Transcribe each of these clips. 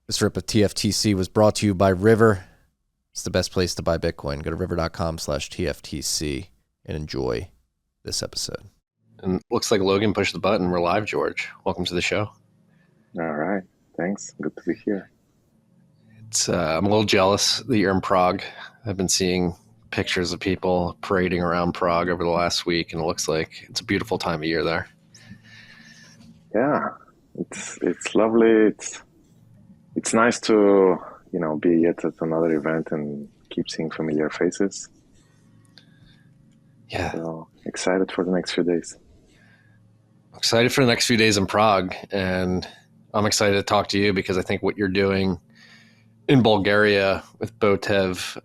This rip of TFTC was brought to you by River. It's the best place to buy Bitcoin. Go to river.com/TFTC and enjoy this episode. And looks like Logan pushed the button. We're live, George. Welcome to the show. All right. Thanks. Good to be here. I'm a little jealous that you're in Prague. I've been seeing pictures of people parading around Prague over the last week, and it looks like it's a beautiful time of year there. Yeah, it's lovely. It's nice to, be yet at another event and keep seeing familiar faces. Yeah. So excited for the next few days. Excited for the next few days in Prague, and I'm excited to talk to you because I think what you're doing in Bulgaria with Botev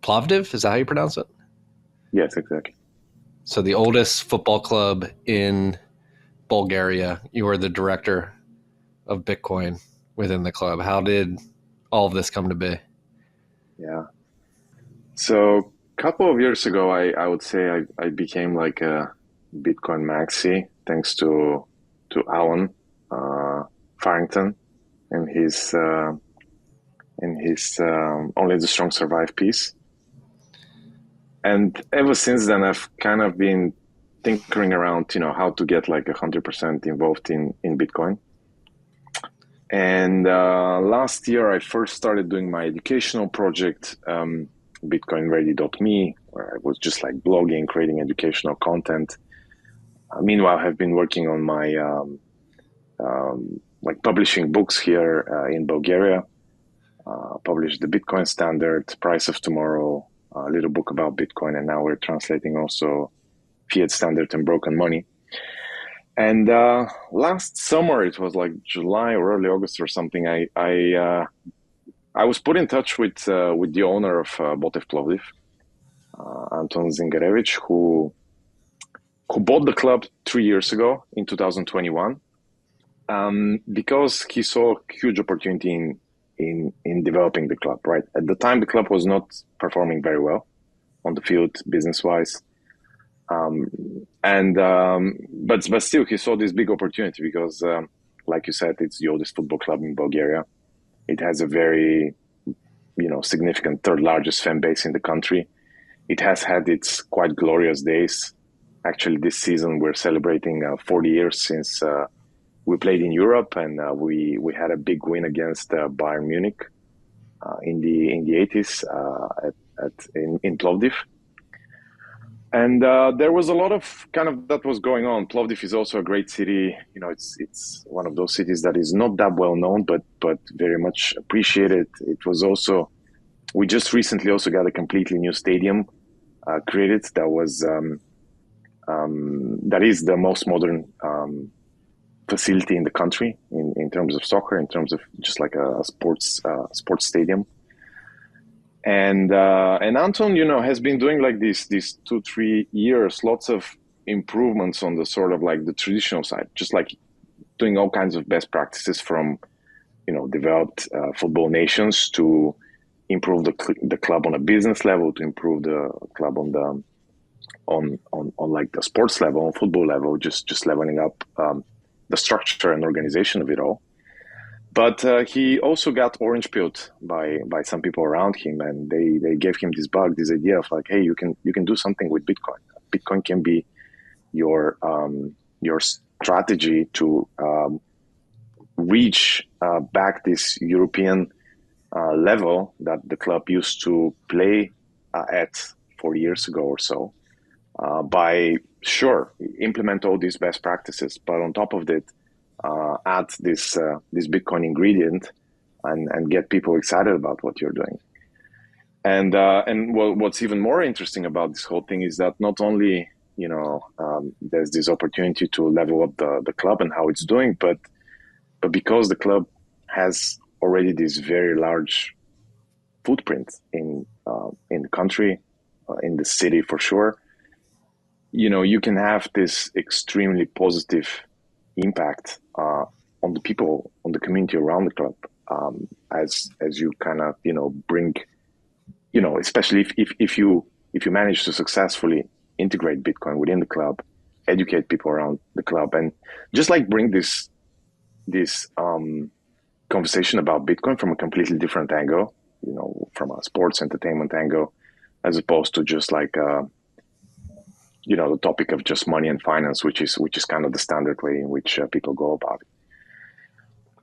Plovdiv, is that how you pronounce it? Yes, exactly. So the oldest football club in Bulgaria, you are the director of Bitcoin within the club. How did all of this come to be? Yeah. So a couple of years ago, I would say I became like a Bitcoin maxi thanks to Alan Farrington and his Only the Strong Survive piece. And ever since then, I've kind of been tinkering around, how to get like 100% involved in Bitcoin. And last year, I first started doing my educational project, BitcoinReady.me, where I was just like blogging, creating educational content. Meanwhile, I've been working on my like publishing books here in Bulgaria. Published the Bitcoin Standard, Price of Tomorrow, a little book about Bitcoin, and now we're translating also Fiat Standard and Broken Money. And last summer, it was like July or early August or something. I was put in touch with the owner of Botev Plovdiv, Anton Zingarevich, who bought the club 3 years ago in 2021, because he saw a huge opportunity in developing the club. Right at the time, the club was not performing very well on the field business wise. But still, he saw this big opportunity because, like you said, it's the oldest football club in Bulgaria. It has a very, significant third largest fan base in the country. It has had its quite glorious days. Actually, this season we're celebrating 40 years since we played in Europe, and we had a big win against Bayern Munich in the 80s in Plovdiv. And there was a lot of kind of that was going on. Plovdiv is also a great city. It's one of those cities that is not that well known, but very much appreciated. It was also, we just recently also got a completely new stadium created that was that is the most modern facility in the country in terms of soccer, in terms of just like a sports stadium. And Anton, has been doing like these 2-3 years, lots of improvements on the sort of like the traditional side, just like doing all kinds of best practices from, developed football nations to improve the club on a business level, to improve the club on like the sports level, on football level, just leveling up the structure and organization of it all. But he also got orange pilled by some people around him, and they gave him this idea of like, hey, you can do something with Bitcoin. Bitcoin can be your strategy to reach back this European level that the club used to play at 40 years ago or so. By implement all these best practices, but on top of that, add this Bitcoin ingredient and get people excited about what you're doing. And what's even more interesting about this whole thing is that not only there's this opportunity to level up the club and how it's doing, but because the club has already this very large footprint in the country, in the city for sure. You can have this extremely positive impact on the people, on the community around the club, as you kind of bring, especially if you manage to successfully integrate Bitcoin within the club, educate people around the club, and just like bring this conversation about Bitcoin from a completely different angle, from a sports entertainment angle, as opposed to just like the topic of just money and finance, which is kind of the standard way in which people go about it.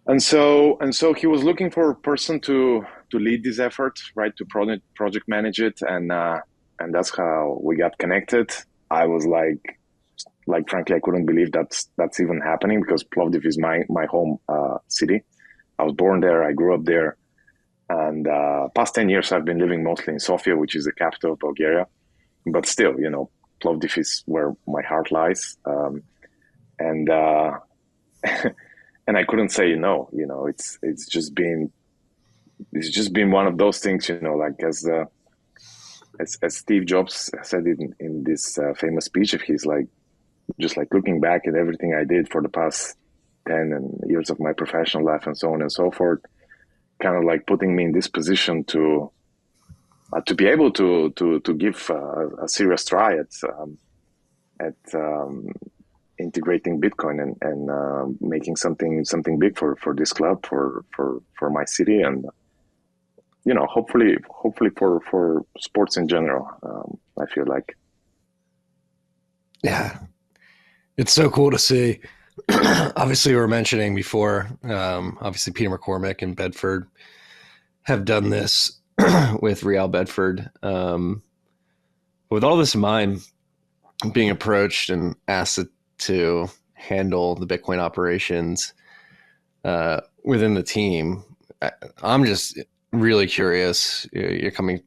And so he was looking for a person to lead this effort, right? To project manage it, and that's how we got connected. I was like frankly, I couldn't believe that's even happening, because Plovdiv is my home city. I was born there, I grew up there, and past 10 years I've been living mostly in Sofia, which is the capital of Bulgaria. But still, Plovdiv is where my heart lies, and and I couldn't say no. It's just been one of those things. Like as Steve Jobs said in this famous speech of his, like just like looking back at everything I did for the past 10 years of my professional life and so on and so forth, kind of like putting me in this position to be able to give a serious try at integrating Bitcoin and making something big for this club, for my city, and hopefully for sports in general. I feel like. Yeah, it's so cool to see. Obviously, we were mentioning before, obviously Peter McCormick and Bedford have done this with Real Bedford. With all this in mind, being approached and asked to handle the Bitcoin operations within the team, I'm just really curious. You're coming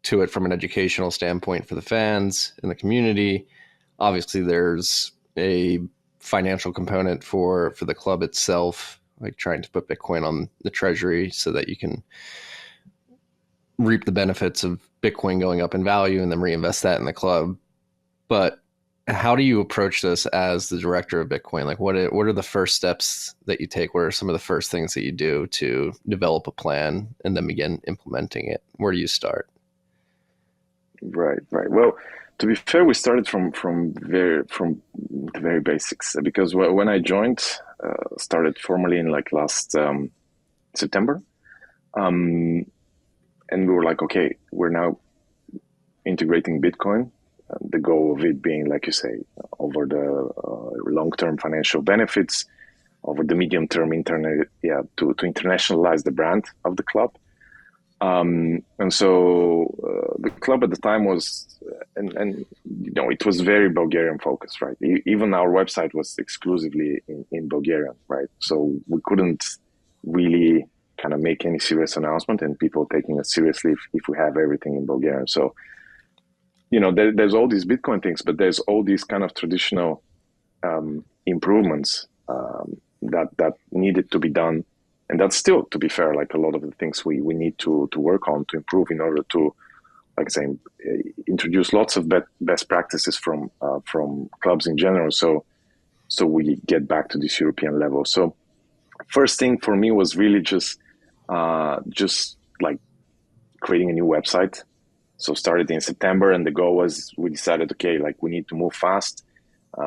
to it from an educational standpoint for the fans and the community. Obviously, there's a financial component for the club itself, like trying to put Bitcoin on the treasury so that you can reap the benefits of Bitcoin going up in value and then reinvest that in the club. But how do you approach this as the director of Bitcoin? Like, what are the first steps that you take? What are some of the first things that you do to develop a plan and then begin implementing it? Where do you start? Right. Well, to be fair, we started from the very basics, because when I joined, started formally in like last September, and we were like, okay, we're now integrating Bitcoin. The goal of it being, like you say, over the long-term financial benefits, over the medium-term to internationalize the brand of the club. And so the club at the time was, and it was very Bulgarian focused, right? Even our website was exclusively in Bulgarian, right? So we couldn't really kind of make any serious announcement and people taking us seriously if we have everything in Bulgarian. So, there's all these Bitcoin things, but there's all these kind of traditional improvements that needed to be done. And that's still, to be fair, like a lot of the things we need to work on to improve in order to, like I say, introduce lots of best practices from clubs in general. So we get back to this European level. So first thing for me was really just like creating a new website. So started in September, and the goal was, we decided, okay, like we need to move fast.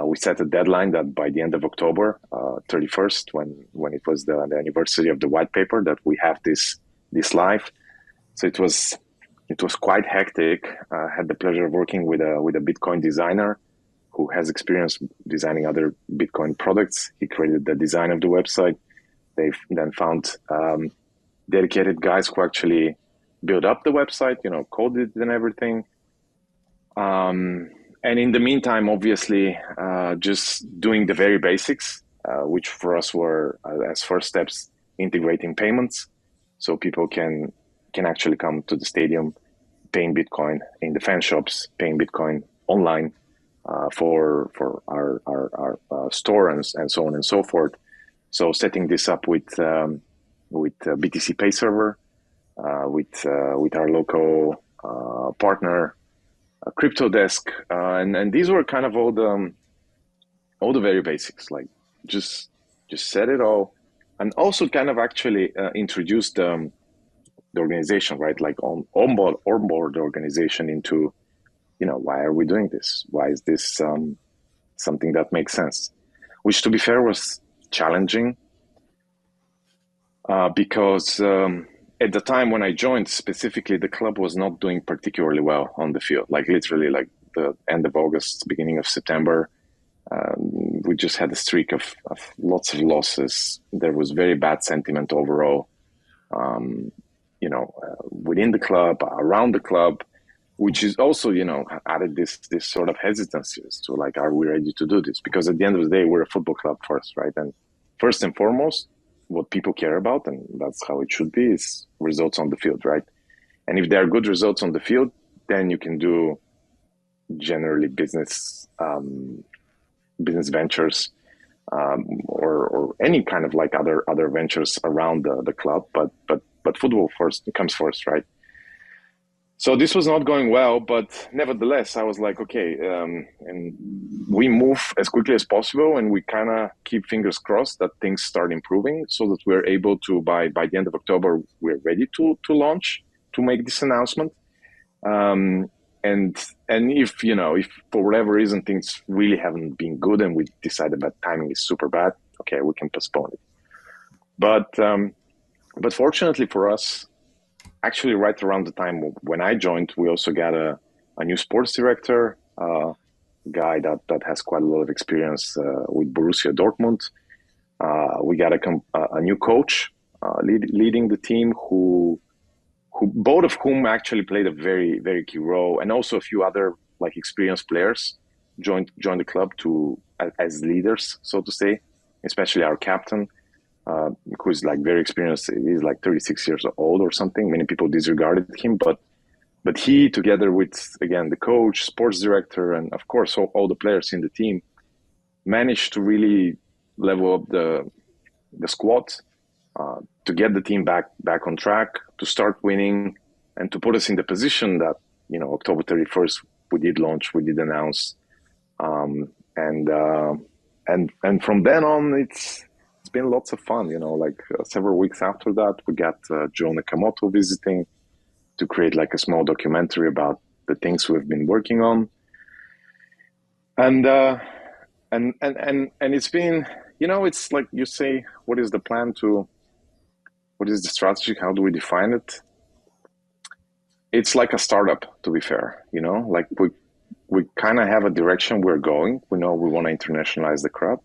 We set a deadline that by the end of October 31st, when it was the anniversary of the white paper, that we have this live. So it was quite hectic. I had the pleasure of working with a Bitcoin designer who has experience designing other Bitcoin products. He created the design of the website. They then found dedicated guys who actually build up the website, coded it and everything. And in the meantime, obviously, just doing the very basics, which for us were, as first steps, integrating payments. So people can actually come to the stadium, paying Bitcoin in the fan shops, paying Bitcoin online for our store and so on and so forth. So setting this up with BTC Pay server, with our local partner, Crypto Desk, and these were kind of all the very basics, like just set it all, and also kind of actually introduced the organization, right? Like onboard the organization into, why are we doing this? Why is this something that makes sense? Which, to be fair, was challenging. because at the time when I joined, specifically, the club was not doing particularly well on the field. Like literally, like the end of August, beginning of September, we just had a streak of lots of losses. There was very bad sentiment overall, within the club, around the club, which is also, added this sort of hesitancy as to like, are we ready to do this? Because at the end of the day, we're a football club first, right? And first and foremost, what people care about, and that's how it should be, is results on the field, right? And if there are good results on the field, then you can do generally business ventures, or any kind of like other ventures around the club. But football first comes first, right? So this was not going well, but nevertheless, I was like, okay, and we move as quickly as possible, and we kind of keep fingers crossed that things start improving, so that we're able to, by the end of October, we're ready to launch, to make this announcement. And if for whatever reason things really haven't been good, and we decided that timing is super bad, okay, we can postpone it. But fortunately for us, actually, right around the time when I joined, we also got a new sports director, guy that has quite a lot of experience with Borussia Dortmund. We got a new coach leading the team, who both of whom actually played a very, very key role, and also a few other like experienced players joined the club as leaders, so to say, especially our captain. Who's like very experienced. He's like 36 years old or something. Many people disregarded him, but he, together with, again, the coach, sports director, and of course all the players in the team, managed to really level up the squad, to get the team back on track, to start winning, and to put us in the position that, October 31st we did launch, we did announce, and from then on it's been lots of fun. Several weeks after that, we got Joe Nakamoto visiting to create like a small documentary about the things we've been working on, and it's been, it's like you say, what is the strategy? How do we define it? It's like a startup, to be fair. Like we kind of have a direction we're going. We know we want to internationalize the club.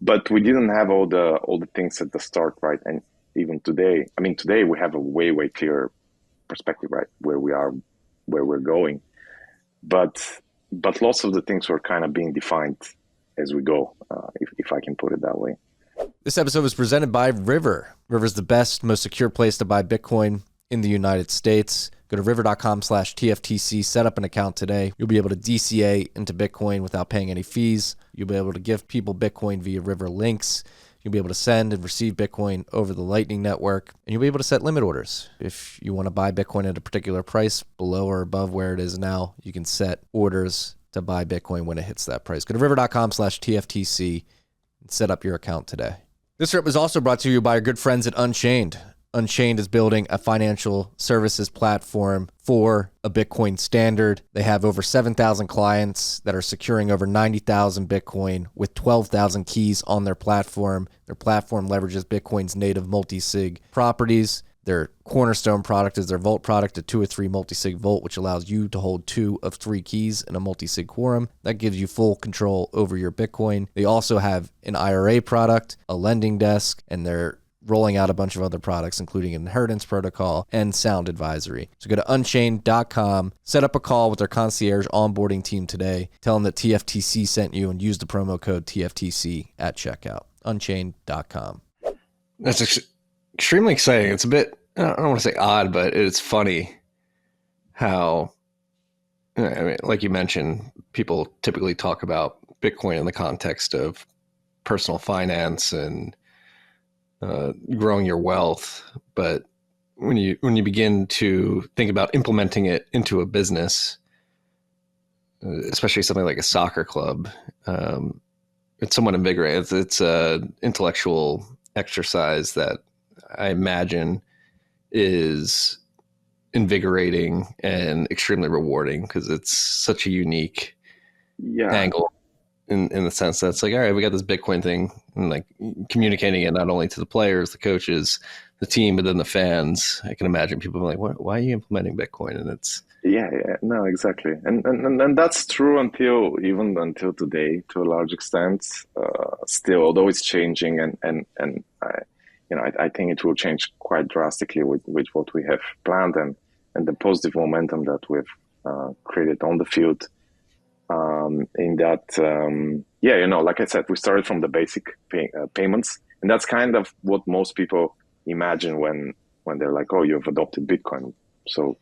But we didn't have all the things at the start, right? And even today, today we have a way, way clearer perspective, right? Where we are, where we're going. But lots of the things were kind of being defined as we go, if I can put it that way. This episode was presented by River. River is the best, most secure place to buy Bitcoin in the United States. Go to river.com/TFTC, set up an account today. You'll be able to DCA into Bitcoin without paying any fees. You'll be able to give people Bitcoin via River links. You'll be able to send and receive Bitcoin over the Lightning Network. And you'll be able to set limit orders. If you want to buy Bitcoin at a particular price, below or above where it is now, you can set orders to buy Bitcoin when it hits that price. Go to river.com/TFTC and set up your account today. This trip was also brought to you by our good friends at Unchained. Unchained is building a financial services platform for a Bitcoin standard. They have over 7,000 clients that are securing over 90,000 Bitcoin with 12,000 keys on their platform. Their platform leverages Bitcoin's native multi-sig properties. Their cornerstone product is their Vault product, a 2 or 3 multi-sig Vault, which allows you to hold 2 of 3 keys in a multi-sig quorum. That gives you full control over your Bitcoin. They also have an IRA product, a lending desk, and they're rolling out a bunch of other products, including inheritance protocol and sound advisory. So go to unchained.com, set up a call with their concierge onboarding team today. Tell them that TFTC sent you and use the promo code TFTC at checkout. Unchained.com. That's extremely exciting. It's a bit, I don't want to say odd, but it's funny how, like you mentioned, people typically talk about Bitcoin in the context of personal finance and growing your wealth, but when you begin to think about implementing it into a business, especially something like a soccer club, it's somewhat invigorating. It's a intellectual exercise that I imagine is invigorating and extremely rewarding because it's such a unique angle. in the sense that it's like, all right, we got this Bitcoin thing, and like communicating it not only to the players, the coaches, the team, but then the fans. I can imagine people being like, why are you implementing Bitcoin? And it's No, exactly, and that's true until today, to a large extent. Still, although it's changing, and I think it will change quite drastically with what we have planned and the positive momentum that we've created on the field. In that, like I said, we started from the basic payments, and that's kind of what most people imagine when they're like, "Oh, you've adopted Bitcoin, so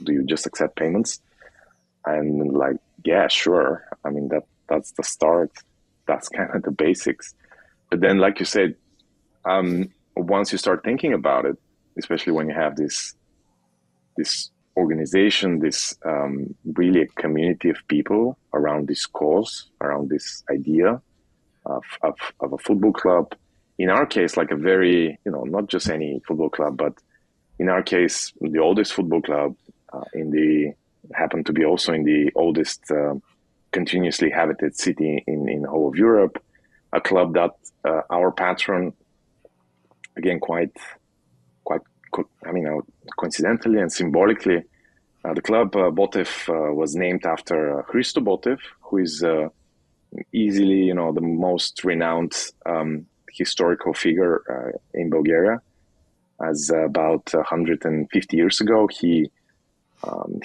do you just accept payments?" And like, yeah, sure. I mean, that's the start. That's kind of the basics. But then, like you said, once you start thinking about it, especially when you have this organization, this really a community of people around this cause, around this idea of a football club. In our case, like a very, not just any football club, but in our case, the oldest football club happened to be also in the oldest continuously habited city in the whole of Europe, a club that our patron, again, coincidentally and symbolically, the club Botev was named after Hristo Botev, who is easily, the most renowned historical figure in Bulgaria. As about 150 years ago, he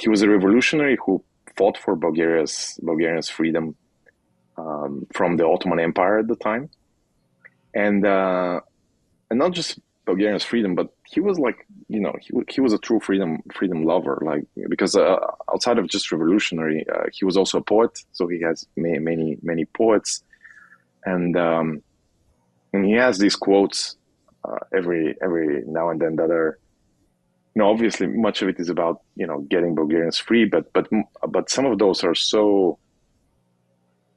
was a revolutionary who fought for Bulgaria's freedom from the Ottoman Empire at the time, and not just Bulgarian's freedom, but he was like, he was a true freedom lover, like, because outside of just revolutionary, he was also a poet. So he has many poets, and he has these quotes every now and then that are, obviously much of it is about getting Bulgarians free, but some of those are so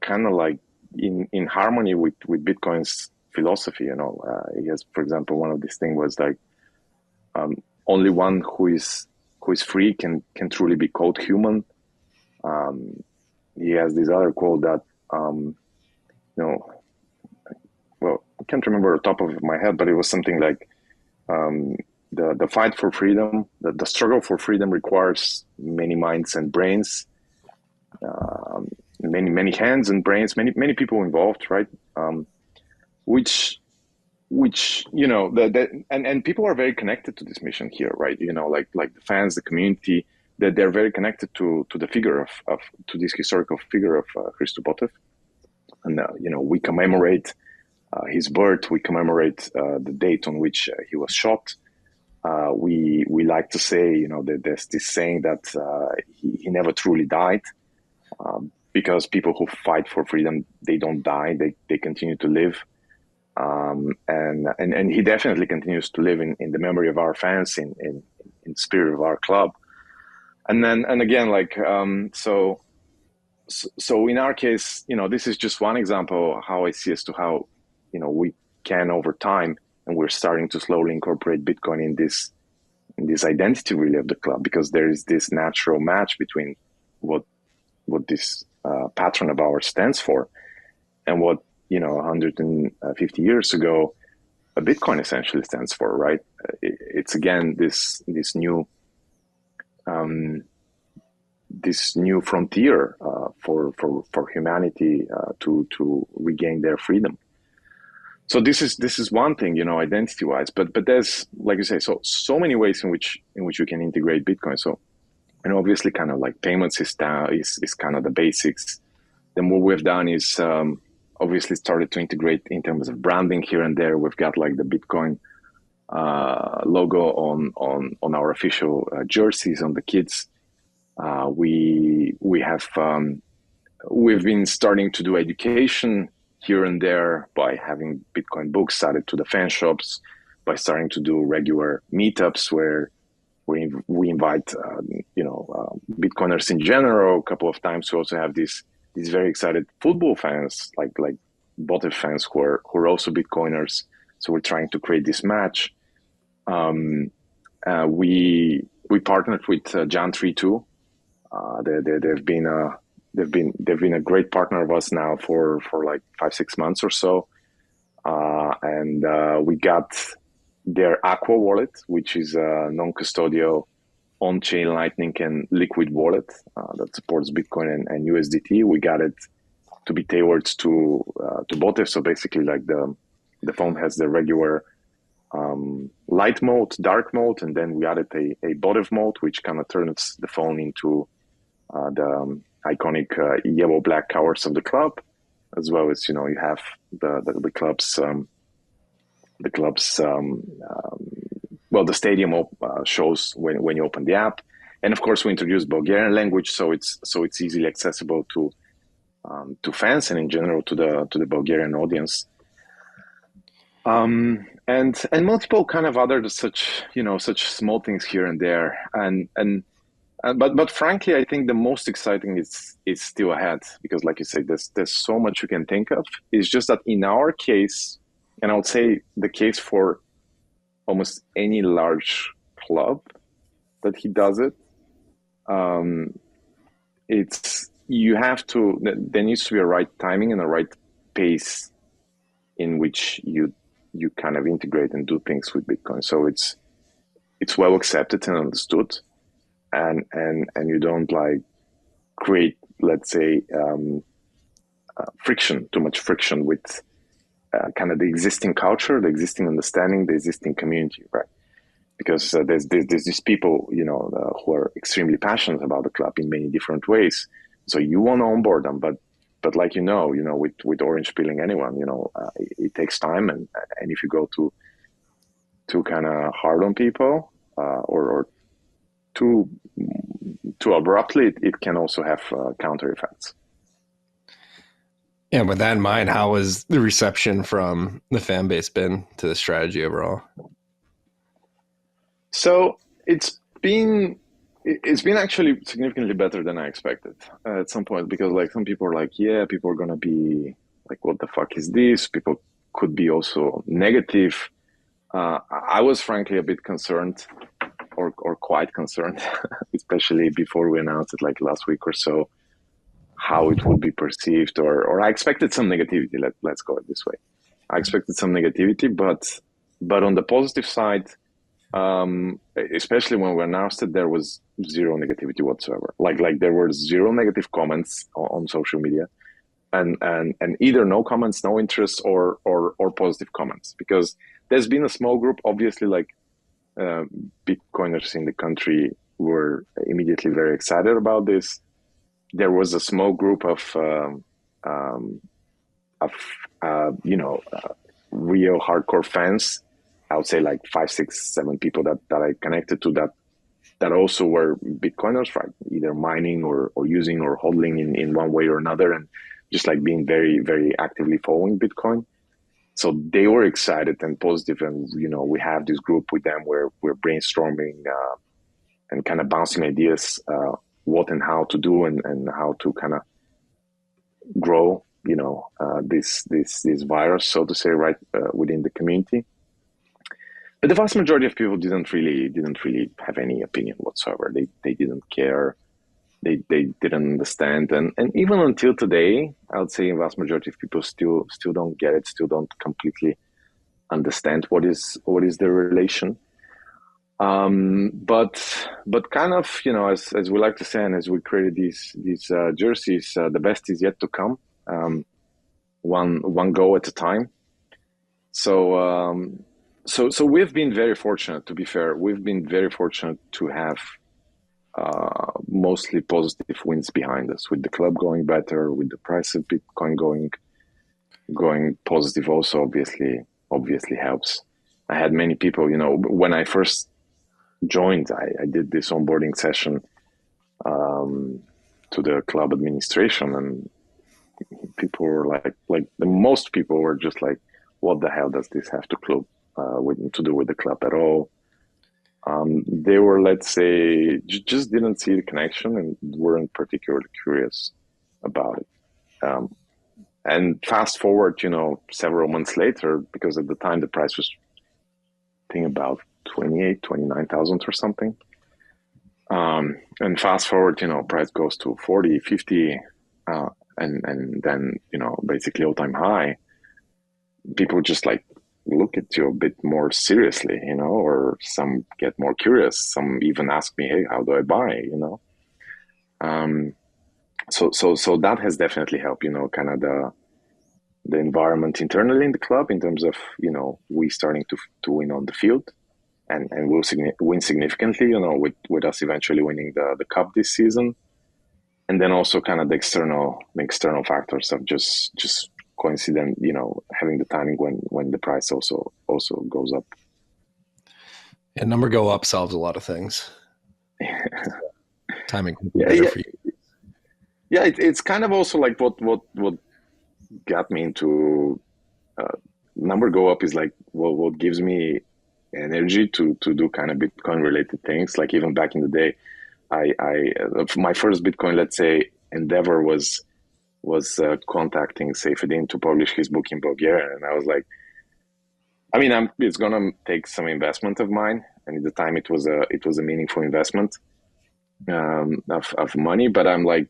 kind of like in harmony with Bitcoin's philosophy. He has, for example, one of these things was like, only one who is free can truly be called human. He has this other quote that well, I can't remember the top of my head, but it was something like, the fight for freedom, the struggle for freedom requires many minds and brains, many hands and brains, many people involved, right? Which and people are very connected to this mission here, right? Like the fans, the community, that they're very connected to the figure of to this historical figure of Hristo Botev, and we commemorate his birth, we commemorate the date on which he was shot. We like to say, that there's this saying that he never truly died, because people who fight for freedom, they don't die, they continue to live. And he definitely continues to live in the memory of our fans, in the spirit of our club. And again, like, so in our case, this is just one example how I see as to how, we can over time, and we're starting to slowly incorporate Bitcoin in this identity really of the club, because there is this natural match between what this patron of ours stands for and what 150 years ago a Bitcoin essentially stands for, right? It's again this new frontier for humanity to regain their freedom. So this is one thing, identity wise, but there's, like you say, so many ways in which you can integrate Bitcoin. So, and obviously, kind of like payments is kind of the basics. Then what we've done is obviously started to integrate in terms of branding here and there. We've got like the Bitcoin logo on our official jerseys on the kids. We've been starting to do education here and there by having Bitcoin books added to the fan shops, by starting to do regular meetups where we invite Bitcoiners in general. A couple of times we also have these very excited football fans, like Botev fans who are also Bitcoiners. So we're trying to create this match. We partnered with Jan 32. They've been they've been a great partner of us now for like 5-6 months or so, and we got their Aqua wallet, which is a non-custodial on-chain Lightning and liquid wallet that supports Bitcoin and USDT. We got it to be tailored to Botev. So basically, like the phone has the regular light mode, dark mode, and then we added a Botev mode, which kind of turns the phone into the iconic yellow-black colors of the club, as well as you have the club's well, the stadium shows when you open the app, and of course we introduced Bulgarian language, so it's easily accessible to fans and in general to the Bulgarian audience. And multiple kind of other such small things here and there, but frankly, I think the most exciting is still ahead, because like you said, there's so much you can think of. It's just that in our case, and I would say the case for almost any large club that he does it, there needs to be a right timing and a right pace in which you kind of integrate and do things with Bitcoin. So it's well accepted and understood, and you don't like create, let's say, too much friction with kind of the existing culture, the existing understanding, the existing community, right? Because there's these people, who are extremely passionate about the club in many different ways. So you want to onboard them, but like with orange peeling anyone, it takes time, and if you go too kind of hard on people or too abruptly, it can also have counter effects. Yeah, with that in mind, how has the reception from the fan base been to the strategy overall? So it's been actually significantly better than I expected at some point, because like some people are like, yeah, people are gonna be like, what the fuck is this? People could be also negative. I was frankly a bit concerned, or quite concerned, especially before we announced it like last week or so, how it would be perceived, or I expected some negativity. Let's go it this way. I expected some negativity, but on the positive side, especially when we announced it, there was zero negativity whatsoever. Like there were zero negative comments on social media, and either no comments, no interest, or positive comments. Because there's been a small group, obviously, like Bitcoiners in the country were immediately very excited about this. There was a small group of real hardcore fans. I would say like 5, 6, 7 people that I connected to that also were Bitcoiners, right? Either mining or using or hodling in one way or another, and just like being very, very actively following Bitcoin. So they were excited and positive, and we have this group with them where we're brainstorming and kind of bouncing ideas, what and how to do, and how to kind of grow, this virus, so to say, right, within the community. But the vast majority of people didn't really have any opinion whatsoever. They didn't care. They didn't understand, and even until today, I would say a vast majority of people still don't get it, still don't completely understand what is the relation. But kind of, as we like to say, and as we created these jerseys, the best is yet to come. One go at a time. So we've been very fortunate, to be fair. We've been very fortunate to have mostly positive wins behind us, with the club going better, with the price of Bitcoin going positive also obviously helps. I had many people, when I first joined, I did this onboarding session to the club administration, and people were like the most people were just like, what the hell does this have to do with the club at all? They were, let's say, just didn't see the connection and weren't particularly curious about it. And fast forward, several months later, because at the time the price was, I think, about 29,000 or something. And fast forward, price goes to 40, 50, and then basically all-time high, people just like look at you a bit more seriously, or some get more curious. Some even ask me, "Hey, how do I buy?" Um, so that has definitely helped, kind of the environment internally in the club in terms of we starting to win on the field, and we'll win significantly, with us eventually winning the cup this season, and then also kind of the external factors of just coincident, having the timing when the price also goes up. And number go up solves a lot of things. Timing can be Yeah, better for you. Yeah, it's kind of also like what got me into number go up is like what gives me energy to do kind of Bitcoin related things. Like even back in the day, I my first Bitcoin, let's say, endeavor was contacting Saifedean to publish his book in Bulgaria, and I was like, I mean, it's gonna take some investment of mine, and at the time it was a meaningful investment of money, but I'm like,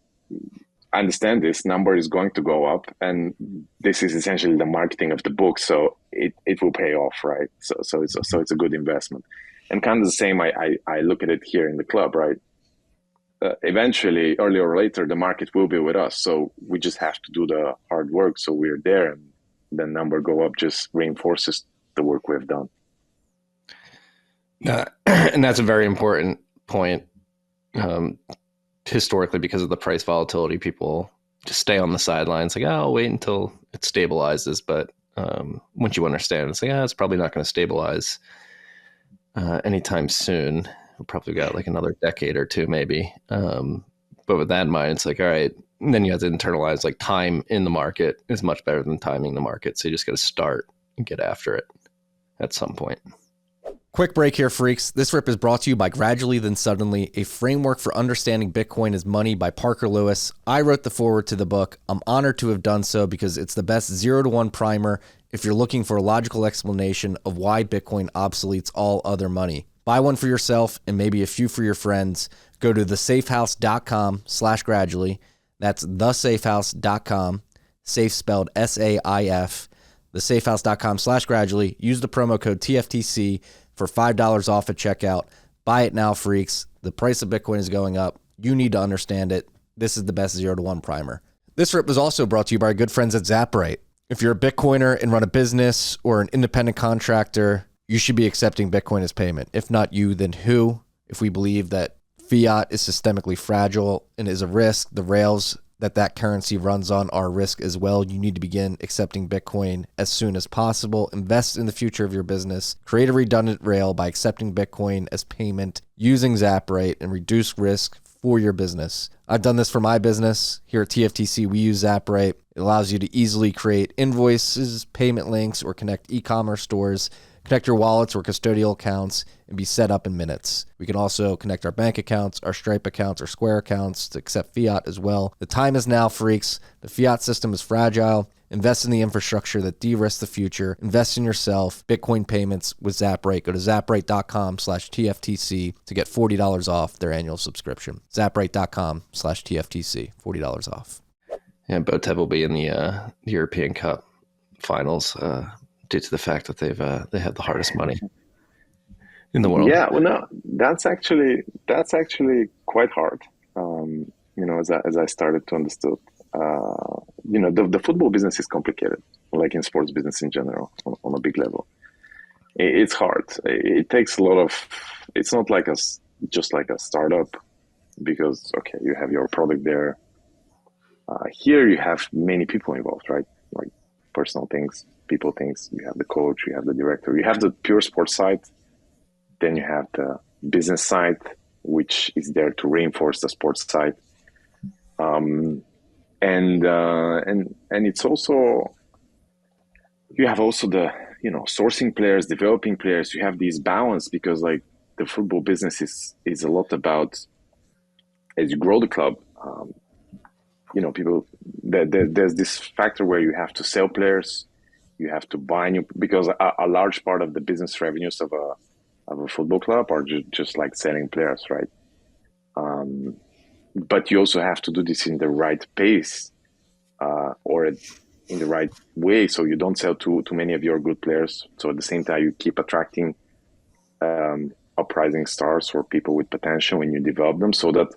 I understand this number is going to go up, and this is essentially the marketing of the book, so it will pay off, right? So it's a good investment, and kind of the same. I look at it here in the club, right? Eventually, earlier or later, the market will be with us, so we just have to do the hard work. So we're there, and the number go up just reinforces the work we've done. And that's a very important point. Historically, because of the price volatility, people just stay on the sidelines, like, oh, I'll wait until it stabilizes. But once you understand, it's like, it's probably not going to stabilize anytime soon. We've probably got like another decade or two, maybe. But with that in mind, it's like, all right, and then you have to internalize like time in the market is much better than timing the market. So you just got to start and get after it at some point. Quick break here, freaks. This rip is brought to you by Gradually Then Suddenly, a framework for understanding Bitcoin as money by Parker Lewis. I wrote the foreword to the book. I'm honored to have done so because it's the best 0-to-1 primer if you're looking for a logical explanation of why Bitcoin obsoletes all other money. Buy one for yourself and maybe a few for your friends. Go to thesafehouse.com/gradually. That's thesafehouse.com, safe spelled SAIF, thesafehouse.com/gradually. Use the promo code TFTC for $5 off at checkout. Buy it now, freaks. The price of Bitcoin is going up. You need to understand it. This is the best 0-to-1 primer. This rip was also brought to you by our good friends at Zaprite. If you're a Bitcoiner and run a business or an independent contractor, you should be accepting Bitcoin as payment. If not you, then who? If we believe that fiat is systemically fragile and is a risk, the rails that currency runs on are a risk as well. You need to begin accepting Bitcoin as soon as possible. Invest in the future of your business. Create a redundant rail by accepting Bitcoin as payment using Zaprite and reduce risk for your business. I've done this for my business. Here at TFTC, we use Zaprite. It allows you to easily create invoices, payment links, or connect e-commerce stores, connect your wallets or custodial accounts, and be set up in minutes. We can also connect our bank accounts, our Stripe accounts, our Square accounts to accept fiat as well. The time is now, freaks. The fiat system is fragile. Invest in the infrastructure that de-risks the future. Invest in yourself. Bitcoin payments with Zaprite. Go to zaprite.com/TFTC to get $40 off their annual subscription. Zaprite.com/TFTC, $40 off. And Botev will be in the European Cup finals due to the fact that they have the hardest money in the world. Yeah, well, no, that's actually quite hard. As I started to understand, the football business is complicated, like in sports business in general, on a big level. It's hard. It takes a lot of. It's not like just like a startup, because you have your product there. Here you have many people involved, right? Like personal things, people things. You have the coach, you have the director, you have the pure sports side. Then you have the business side, which is there to reinforce the sports side. And it's also, you have also the, sourcing players, developing players. You have these balance, because like the football business is a lot about, as you grow the club, people, there's this factor where you have to sell players, you have to buy new, because a large part of the business revenues of a football club are just like selling players, right? but you also have to do this in the right pace, or in the right way, so you don't sell too many of your good players. So at the same time, you keep attracting uprising stars or people with potential when you develop them, so that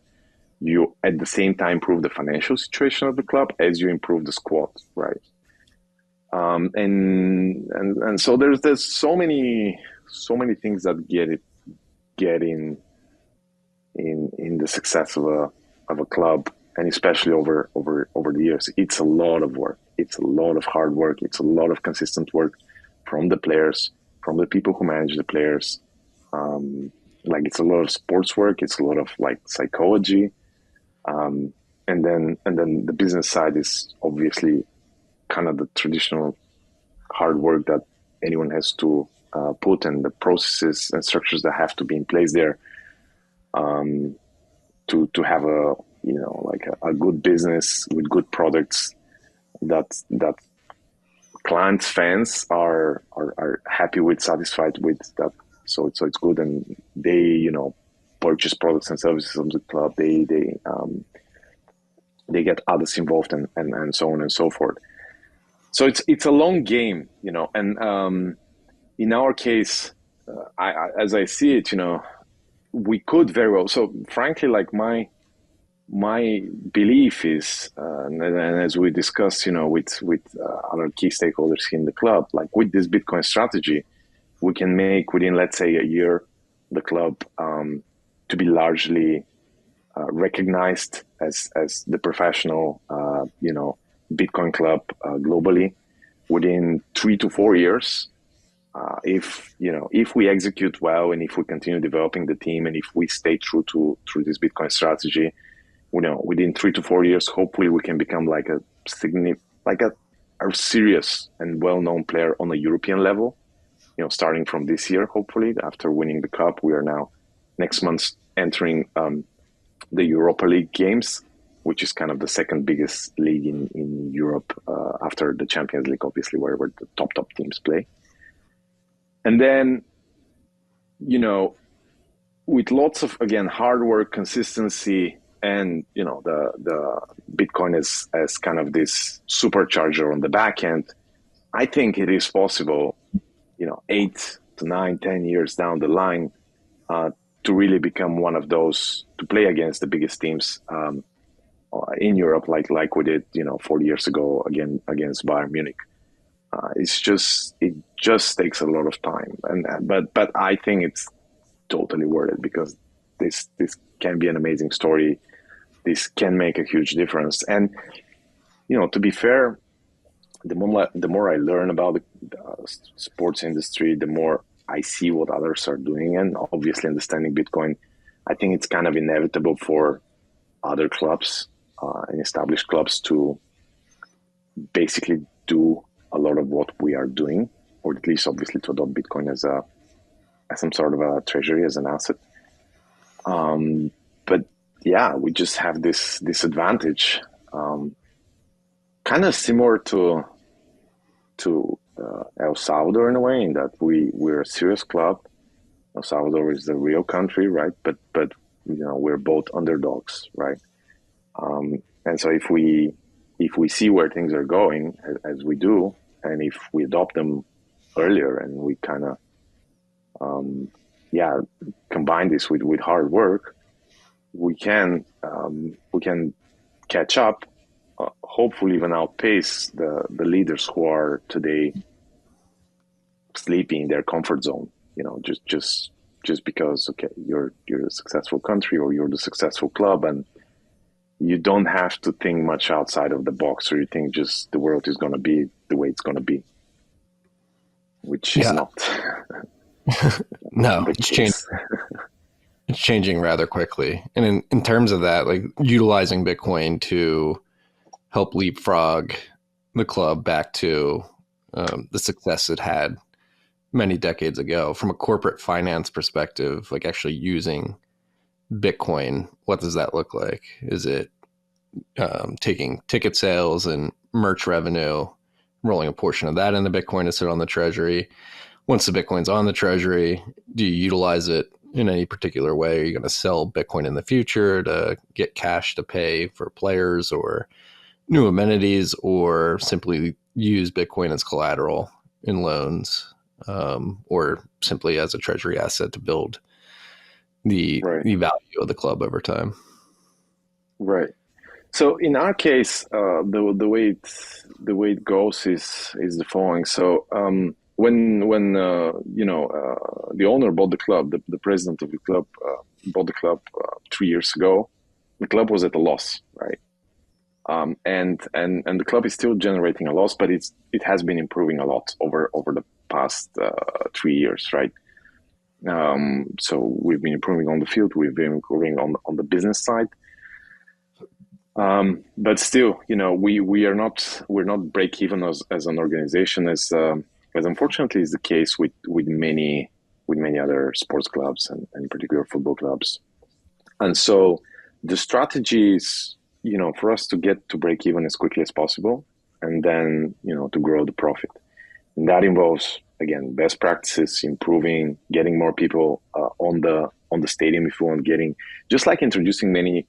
you at the same time improve the financial situation of the club as you improve the squad, right? And so there's so many things that get in the success of a club, and especially over the years. It's a lot of work. It's a lot of hard work. It's a lot of consistent work from the players, from the people who manage the players. Like, it's a lot of sports work. It's a lot of like psychology, and then the business side is obviously kind of the traditional hard work that anyone has to put, and the processes and structures that have to be in place there, to have a like a good business with good products that clients, fans are happy with, satisfied with that. So it's good, and they purchase products and services of the club. They get others involved, and so on and so forth. So it's a long game, and in our case, as I see it, we could very well. So frankly, like my belief is, and as we discussed, with other key stakeholders in the club, like with this Bitcoin strategy, we can make within, let's say, a year, the club to be largely recognized as the professional, Bitcoin club globally within 3 to 4 years. If we execute well, and if we continue developing the team, and if we stay true to this Bitcoin strategy, within 3 to 4 years, hopefully we can become like a serious and well-known player on a European level. Starting from this year, hopefully, after winning the cup, we are now next month entering the Europa League games, which is kind of the second biggest league in Europe after the Champions League, obviously, where the top teams play. And then, with lots of, again, hard work, consistency, and, the Bitcoin as kind of this supercharger on the back end, I think it is possible, 8 to 9, 10 years down the line, to really become one of those, to play against the biggest teams in Europe, like we did, 40 years ago against Bayern Munich. It just takes a lot of time, but I think it's totally worth it, because this can be an amazing story. This can make a huge difference, and to be fair, the more I learn about the sports industry, the more I see what others are doing, and obviously understanding Bitcoin, I think it's kind of inevitable for other clubs and established clubs to basically do a lot of what we are doing, or at least obviously to adopt Bitcoin as some sort of a treasury, as an asset. But yeah, we just have this advantage, kind of similar to El Salvador in a way, in that we're a serious club. El Salvador is the real country, right? But we're both underdogs, right? And so if we see where things are going, as we do, and if we adopt them earlier, and we kind of combine this with hard work, we can catch up, hopefully even outpace the leaders who are today sleeping in their comfort zone, just because, okay, you're a successful country, or you're the successful club, and you don't have to think much outside of the box, or you think just the world is going to be the way it's going to be, which is not. No, it's changing. It's changing rather quickly. And in terms of that, like utilizing Bitcoin to help leapfrog the club back to the success it had many decades ago, from a corporate finance perspective, like actually using Bitcoin, what does that look like? Is it taking ticket sales and merch revenue, rolling a portion of that into Bitcoin to sit on the treasury? Once the Bitcoin's on the treasury, do you utilize it in any particular way? Are you going to sell Bitcoin in the future to get cash to pay for players or new amenities, or simply use Bitcoin as collateral in loans, or simply as a treasury asset to build the value of the club over time? Right. So in our case, the way it goes is the following. So when the owner bought the club, the president of the club bought the club 3 years ago, the club was at a loss, right? And the club is still generating a loss, but it has been improving a lot over the past 3 years, right? So we've been improving on the field, we've been improving on the business side. But still, we're not break even as an organization, as unfortunately is the case with many other sports clubs and in particular football clubs. And so the strategy is, for us to get to break even as quickly as possible, and then to grow the profit. And that involves, again, best practices, improving, getting more people on the stadium, if you want, just like introducing many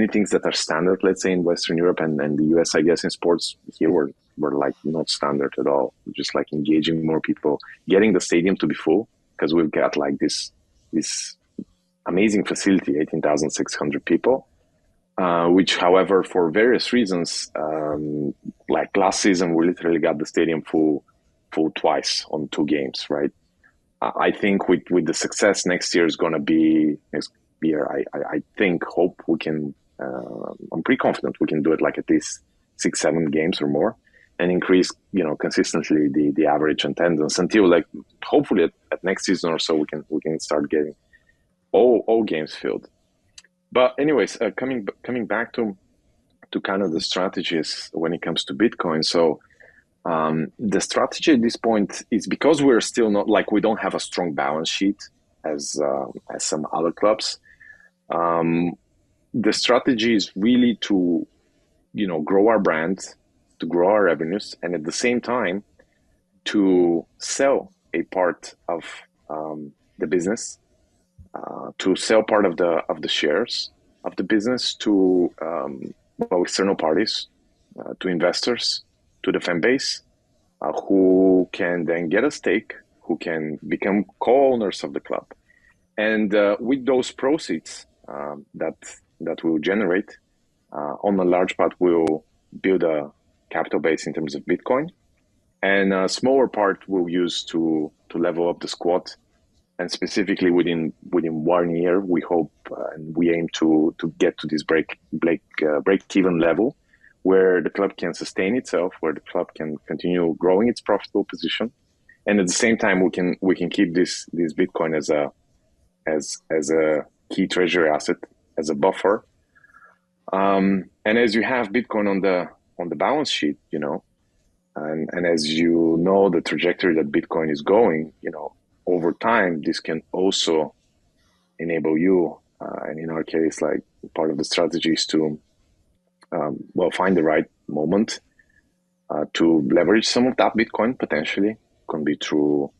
things that are standard, let's say in Western Europe and the US, I guess in sports here we're like not standard at all. Just like engaging more people, getting the stadium to be full, because we've got like this amazing facility, 18,600 people, which, however, for various reasons, like last season, we literally got the stadium full twice on 2 games, right? I think with the success next year is going to be year, I hope we can, I'm pretty confident we can do it like at least 6-7 games or more, and increase, consistently the average attendance until, like, hopefully at next season or so we can start getting all games filled. But anyways, coming back to kind of the strategies when it comes to Bitcoin. So the strategy at this point is, because we're still not, like, we don't have a strong balance sheet as some other clubs. The strategy is really to, grow our brand, to grow our revenues, and at the same time to sell a part of the business, to sell part of the shares of the business to external parties, to investors, to the fan base, who can then get a stake, who can become co-owners of the club. And with those proceeds that we'll generate, on a large part, we'll build a capital base in terms of Bitcoin, and a smaller part we'll use to level up the squad. And specifically within 1 year, we hope and we aim to get to this break even level, where the club can sustain itself, where the club can continue growing its profitable position, and at the same time we can keep this Bitcoin as a key treasury asset, as a buffer. And as you have Bitcoin on the balance sheet, and as you know the trajectory that Bitcoin is going, over time, this can also enable you, and in our case, like, part of the strategy is to find the right moment to leverage some of that Bitcoin. Potentially can be through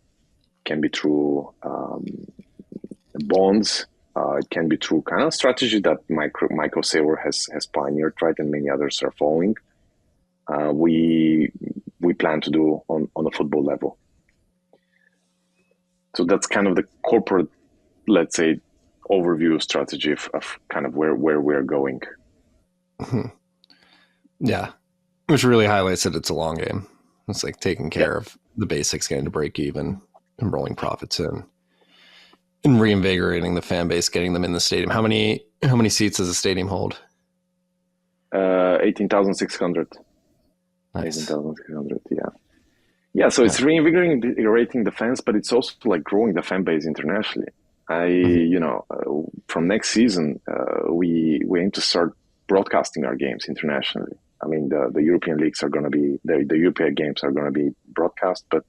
bonds. It can be through kind of strategy that Michael Saylor has pioneered, right, and many others are following. We plan to do on a football level. So that's kind of the corporate, let's say, overview strategy of kind of where we're going. Mm-hmm. Yeah, which really highlights that it's a long game. It's like taking care of the basics, getting to break even, and rolling profits in, and reinvigorating the fan base, getting them in the stadium. How many seats does the stadium hold? 18,600. Nice. 18,600, yeah. Yeah, so it's reinvigorating the fans, but it's also like growing the fan base internationally. From next season, we aim to start broadcasting our games internationally. I mean, the European leagues are going to be, the European games are going to be broadcast, but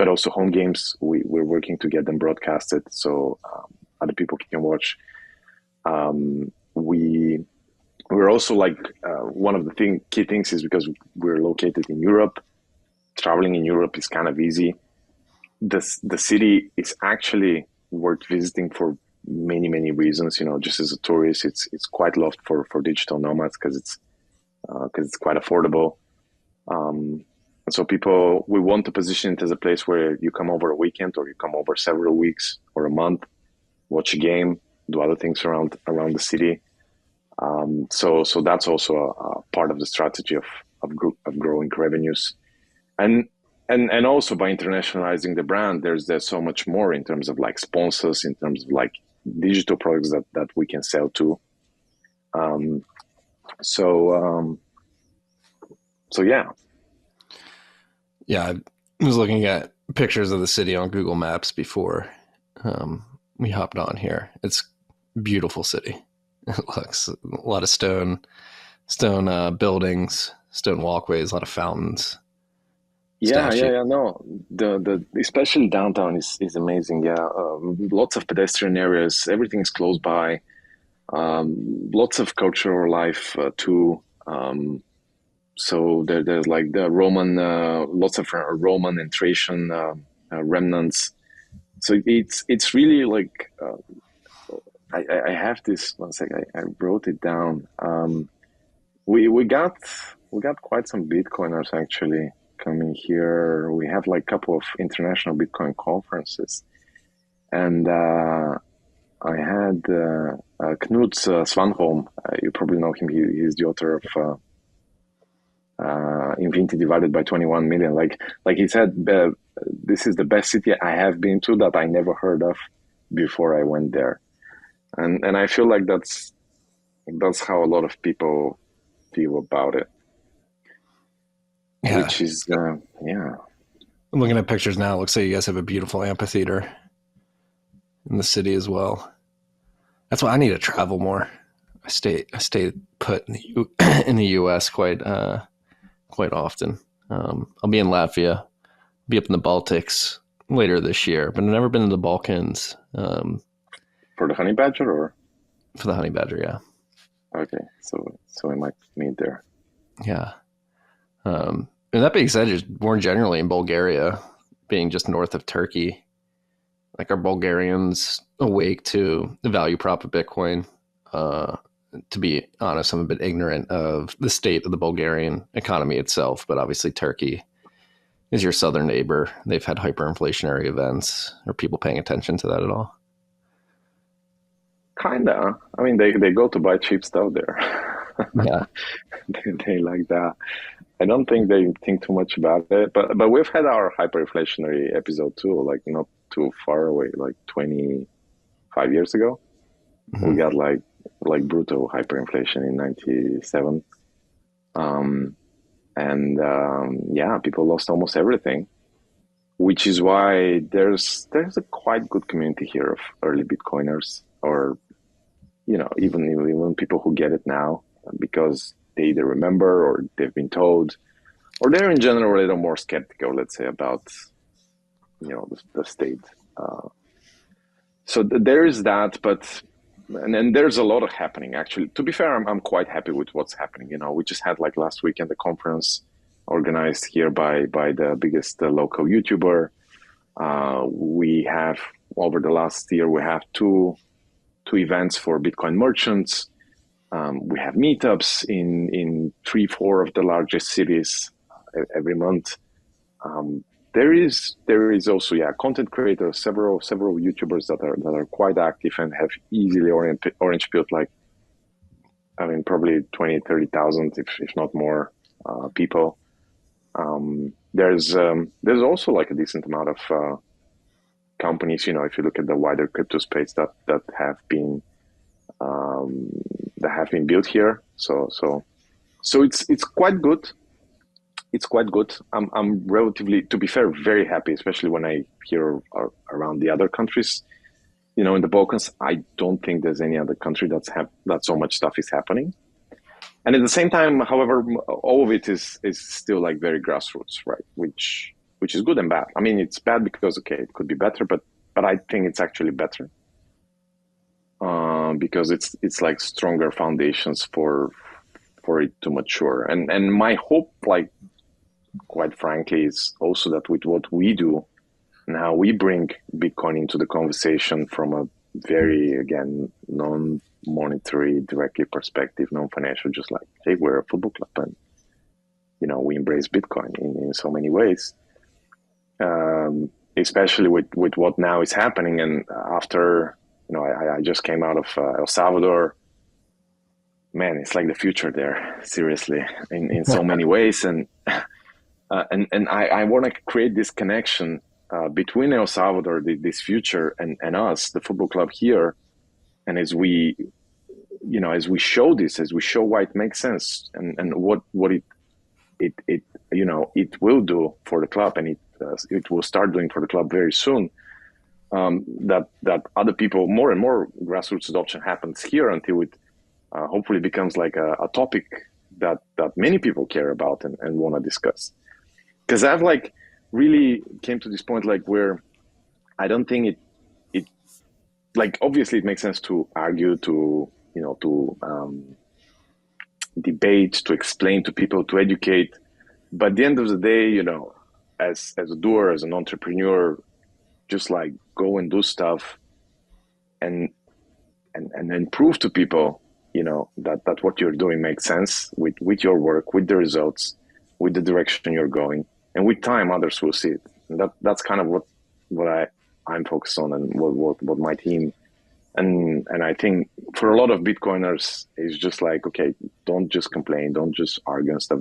also home games, we're working to get them broadcasted so other people can watch. We're also like, one of the key things is because we're located in Europe. Traveling in Europe is kind of easy. The city is actually worth visiting for many reasons. Just as a tourist, it's quite loved for digital nomads because it's quite affordable. And so we want to position it as a place where you come over a weekend or you come over several weeks or a month, watch a game, do other things around the city. So that's also a part of the strategy of growing revenues, and also by internationalizing the brand, there's so much more in terms of like sponsors, in terms of like digital products that we can sell to. So yeah. Yeah, I was looking at pictures of the city on Google Maps before we hopped on here. It's a beautiful city. It looks a lot of stone buildings, stone walkways, a lot of fountains. Yeah. No, the especially downtown is amazing. Yeah, lots of pedestrian areas. Everything is close by. Lots of cultural life too. So there's like the Roman, lots of Roman and Thracian remnants. So it's really like I have this one sec. I wrote it down. We got quite some Bitcoiners actually coming here. We have like a couple of international Bitcoin conferences, and I had Knut Svanholm. You probably know him. He's the author of Infinity Divided by 21 Million. Like he said, this is the best city I have been to that I never heard of before I went there, and I feel like that's how a lot of people feel about it. Yeah. Which is yeah. I'm looking at pictures now. It looks like you guys have a beautiful amphitheater in the city as well. That's why I need to travel more. I stay put in the U.S. quite often. I'll be in Latvia, be up in the Baltics later this year, but I've never been to the Balkans. For the honey badger, or for the honey badger, yeah. Okay, so we might meet there. Yeah. And that being said, just more generally in Bulgaria, being just north of Turkey, like, are Bulgarians awake to the value prop of Bitcoin? To be honest, I'm a bit ignorant of the state of the Bulgarian economy itself, but obviously Turkey is your southern neighbor. They've had hyperinflationary events. Are people paying attention to that at all? Kinda. I mean, they go to buy cheap stuff there. Yeah. they like that. I don't think they think too much about it, but we've had our hyperinflationary episode too, like not too far away, like 25 years ago. Mm-hmm. We got like brutal hyperinflation in 97. Yeah, people lost almost everything, which is why there's a quite good community here of early Bitcoiners, or, even people who get it now because they either remember or they've been told, or they're in general a little more skeptical, let's say, about, the state. So there is that, and then there's a lot of happening, actually. To be fair, I'm quite happy with what's happening. We just had like last weekend a conference organized here by the biggest local YouTuber. We have, over the last year, we have two events for Bitcoin merchants. We have meetups in 3-4 of the largest cities every month. There is also content creators, several YouTubers that are quite active and have easily orange pilled, like, I mean, probably 20,000-30,000 if not more people. There's also like a decent amount of companies, if you look at the wider crypto space that have been built here. So it's quite good. It's quite good. I'm relatively, to be fair, very happy, especially when I hear around the other countries. In the Balkans, I don't think there's any other country that so much stuff is happening. And at the same time, however, all of it is still like very grassroots, right? Which is good and bad. I mean, it's bad because, okay, it could be better, but I think it's actually better because it's like stronger foundations for it to mature. And my hope, like, quite frankly, is also that with what we do and how we bring Bitcoin into the conversation from a very, again, non-monetary, directly perspective, non-financial, just like, hey, we're a football club and, we embrace Bitcoin in so many ways, especially with what now is happening. And after, I just came out of El Salvador. Man, it's like the future there, seriously, in so many ways. And I want to create this connection between El Salvador, this future, and us, the football club here. And as we show this, as we show why it makes sense, and what it will do for the club, and it will start doing for the club very soon. That other people, more and more grassroots adoption happens here until it hopefully becomes like a topic that many people care about and want to discuss. Because I've really came to this point where I don't think it obviously it makes sense to argue, to debate, to explain to people, to educate. But at the end of the day, as a doer, as an entrepreneur, just go and do stuff and then prove to people, that what you're doing makes sense with your work, with the results, with the direction you're going. And with time, others will see it. And that's kind of what I'm focused on, and what my team, and I think for a lot of Bitcoiners, is just okay, don't just complain, don't just argue and stuff.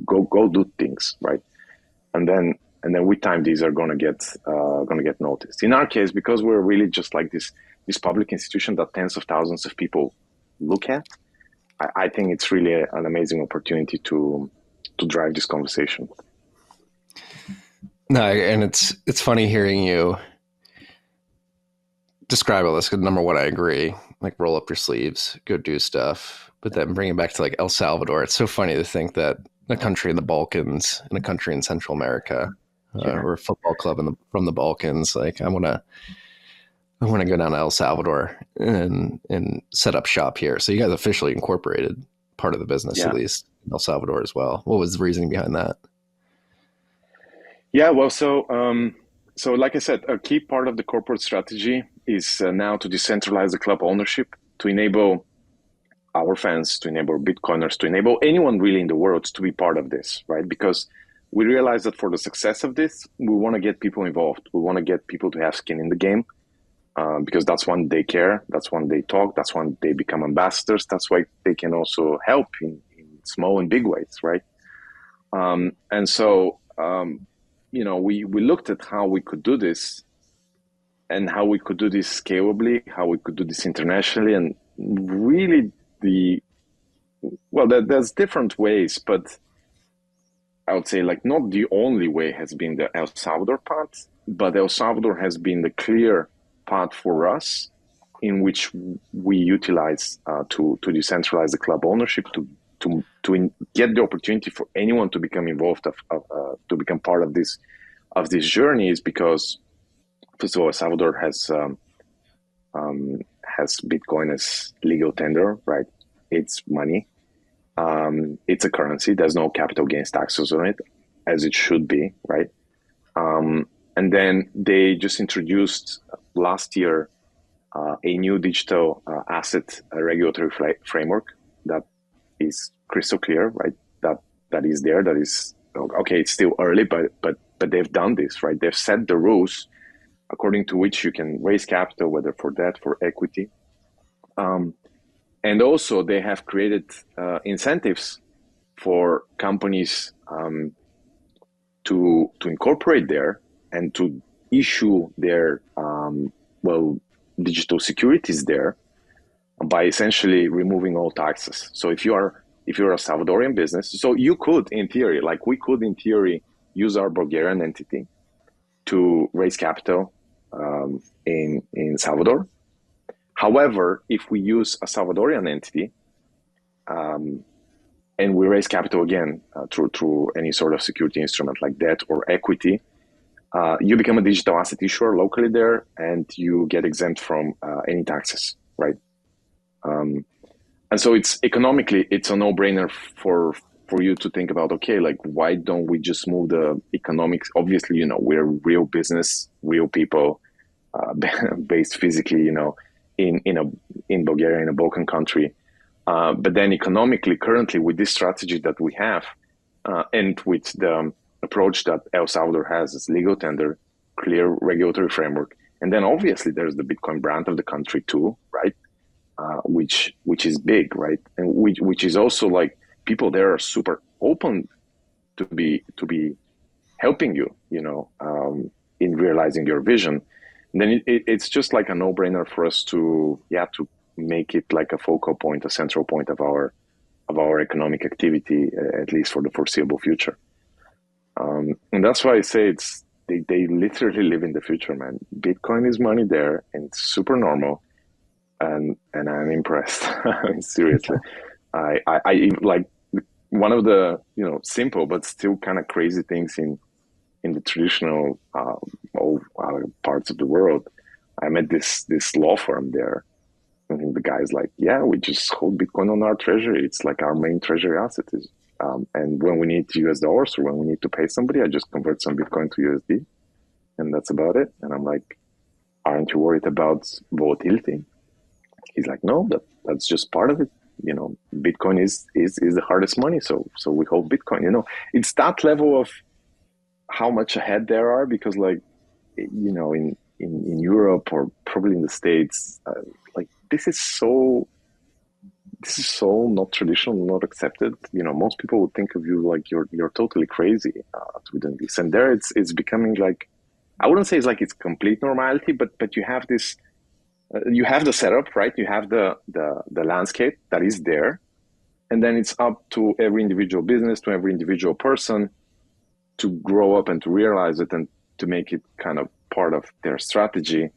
Go do things, right? And then with time, these are gonna get noticed. In our case, because we're really just this public institution that tens of thousands of people look at, I think it's really an amazing opportunity to drive this conversation. No, and it's funny hearing you describe all this, because number one, I agree, roll up your sleeves, go do stuff, but then bring it back to El Salvador. It's so funny to think that a country in the Balkans and a country in Central America, or a football club from the Balkans, I want to go down to El Salvador and set up shop here. So you guys officially incorporated part of the business, at least in El Salvador as well. What was the reasoning behind that? Yeah, well, so like I said, a key part of the corporate strategy is now to decentralize the club ownership, to enable our fans, to enable Bitcoiners, to enable anyone really in the world to be part of this, right? Because we realize that for the success of this, we want to get people involved. We want to get people to have skin in the game, because that's when they care, that's when they talk, that's when they become ambassadors. That's why they can also help in small and big ways, right? And so, we looked at how we could do this, and how we could do this scalably, how we could do this internationally, and really there's different ways, but I would say not the only way has been the El Salvador path, but El Salvador has been the clear path for us, in which we utilize to decentralize the club ownership, to get the opportunity for anyone to become involved, to become part of this journey, is because first of all, El Salvador has Bitcoin as legal tender, right? It's money. It's a currency. There's no capital gains taxes on it, as it should be, right? And then they just introduced last year a new digital asset regulatory framework that is crystal clear, right? That is there. That is okay. It's still early, but they've done this, right? They've set the rules according to which you can raise capital, whether for debt, for equity. And also they have created incentives for companies to incorporate there and to issue their digital securities there by essentially removing all taxes. So if you're a Salvadorian business, so you could, in theory, we could in theory use our Bulgarian entity to raise capital in Salvador. However, if we use a Salvadorian entity and we raise capital again through any sort of security instrument like debt or equity, you become a digital asset issuer locally there, and you get exempt from any taxes, right? And so it's economically, it's a no-brainer for for you to think about, okay, like, why don't we just move the economics? Obviously, we're real business, real people, based physically, in Bulgaria, in a Balkan country. But then economically, currently, with this strategy that we have, and with the approach that El Salvador has as legal tender, clear regulatory framework, and then obviously there's the Bitcoin brand of the country too, right? Which is big, right? And which is also like, people there are super open to be helping you, in realizing your vision. And then it's just like a no-brainer for us to make it like a focal point, a central point of our economic activity, at least for the foreseeable future. And that's why I say they literally live in the future, man. Bitcoin is money there, and it's super normal, and I'm impressed. Seriously, I like, one of the simple but still kind of crazy things in the traditional parts of the world. I met this law firm there. And the guy's like, yeah, we just hold Bitcoin on our treasury. It's like our main treasury asset. And when we need US dollars, or when we need to pay somebody, I just convert some Bitcoin to USD. And that's about it. And I'm like, aren't you worried about volatility? He's like, no, that's just part of it. Bitcoin is the hardest money. So we hold Bitcoin. It's that level of how much ahead there are, because like, in Europe, or probably in the States, like, this is so not traditional, not accepted. Most people would think of you like you're totally crazy to be doing this. And there it's becoming like, I wouldn't say it's like it's complete normality, but you have this, you have the setup, right? You have the landscape that is there, and then it's up to every individual business, to every individual person, to grow up and to realize it, and to make it kind of part of their strategy.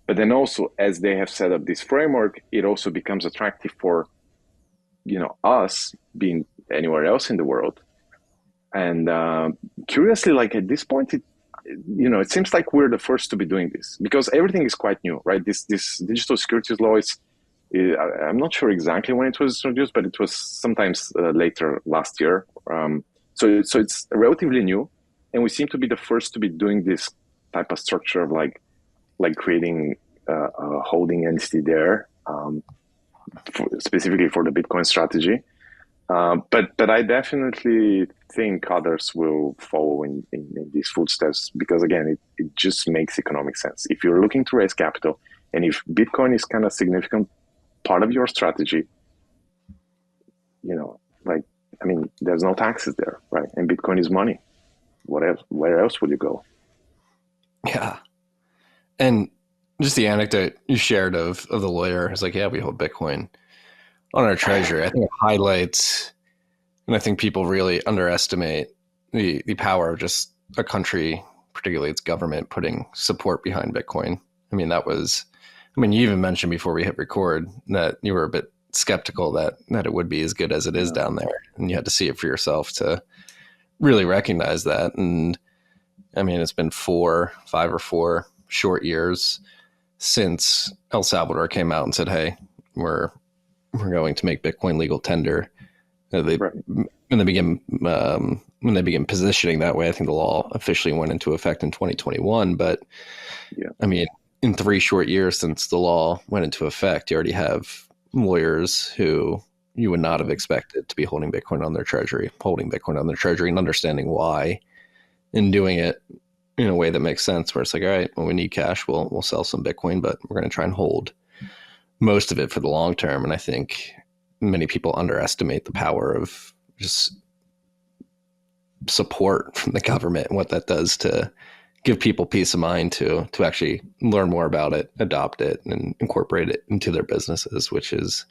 But then also, as they have set up this framework, it also becomes attractive for, us being anywhere else in the world. And curiously, like, at this point, it seems like we're the first to be doing this, because everything is quite new, right? This digital securities law I'm not sure exactly when it was introduced, but it was sometimes later last year. So it's relatively new, and we seem to be the first to be doing this type of structure of like creating a holding entity there, specifically for the Bitcoin strategy. But I definitely think others will follow in these footsteps, because again, it just makes economic sense. If you're looking to raise capital, and if Bitcoin is kind of significant part of your strategy, there's no taxes there, right? And Bitcoin is money. What else? Where else would you go? Yeah. And just the anecdote you shared of the lawyer is like, yeah, we hold Bitcoin on our treasury. I think it highlights, and I think people really underestimate the power of just a country, particularly its government, putting support behind Bitcoin. You even mentioned before we hit record that you were a bit skeptical that it would be as good as it is down there. And you had to see it for yourself to really recognize that. And it's been 5 or 4 short years since El Salvador came out and said, hey, we're going to make Bitcoin legal tender. When they begin positioning that way, I think the law officially went into effect in 2021. But in 3 short years since the law went into effect, you already have lawyers who you would not have expected to be holding Bitcoin on their treasury, and understanding why, and doing it in a way that makes sense, where it's like, all right, when we need cash, we'll sell some Bitcoin, but we're going to try and hold most of it for the long term. And I think many people underestimate the power of just support from the government and what that does to give people peace of mind to actually learn more about it, adopt it, and incorporate it into their businesses, which is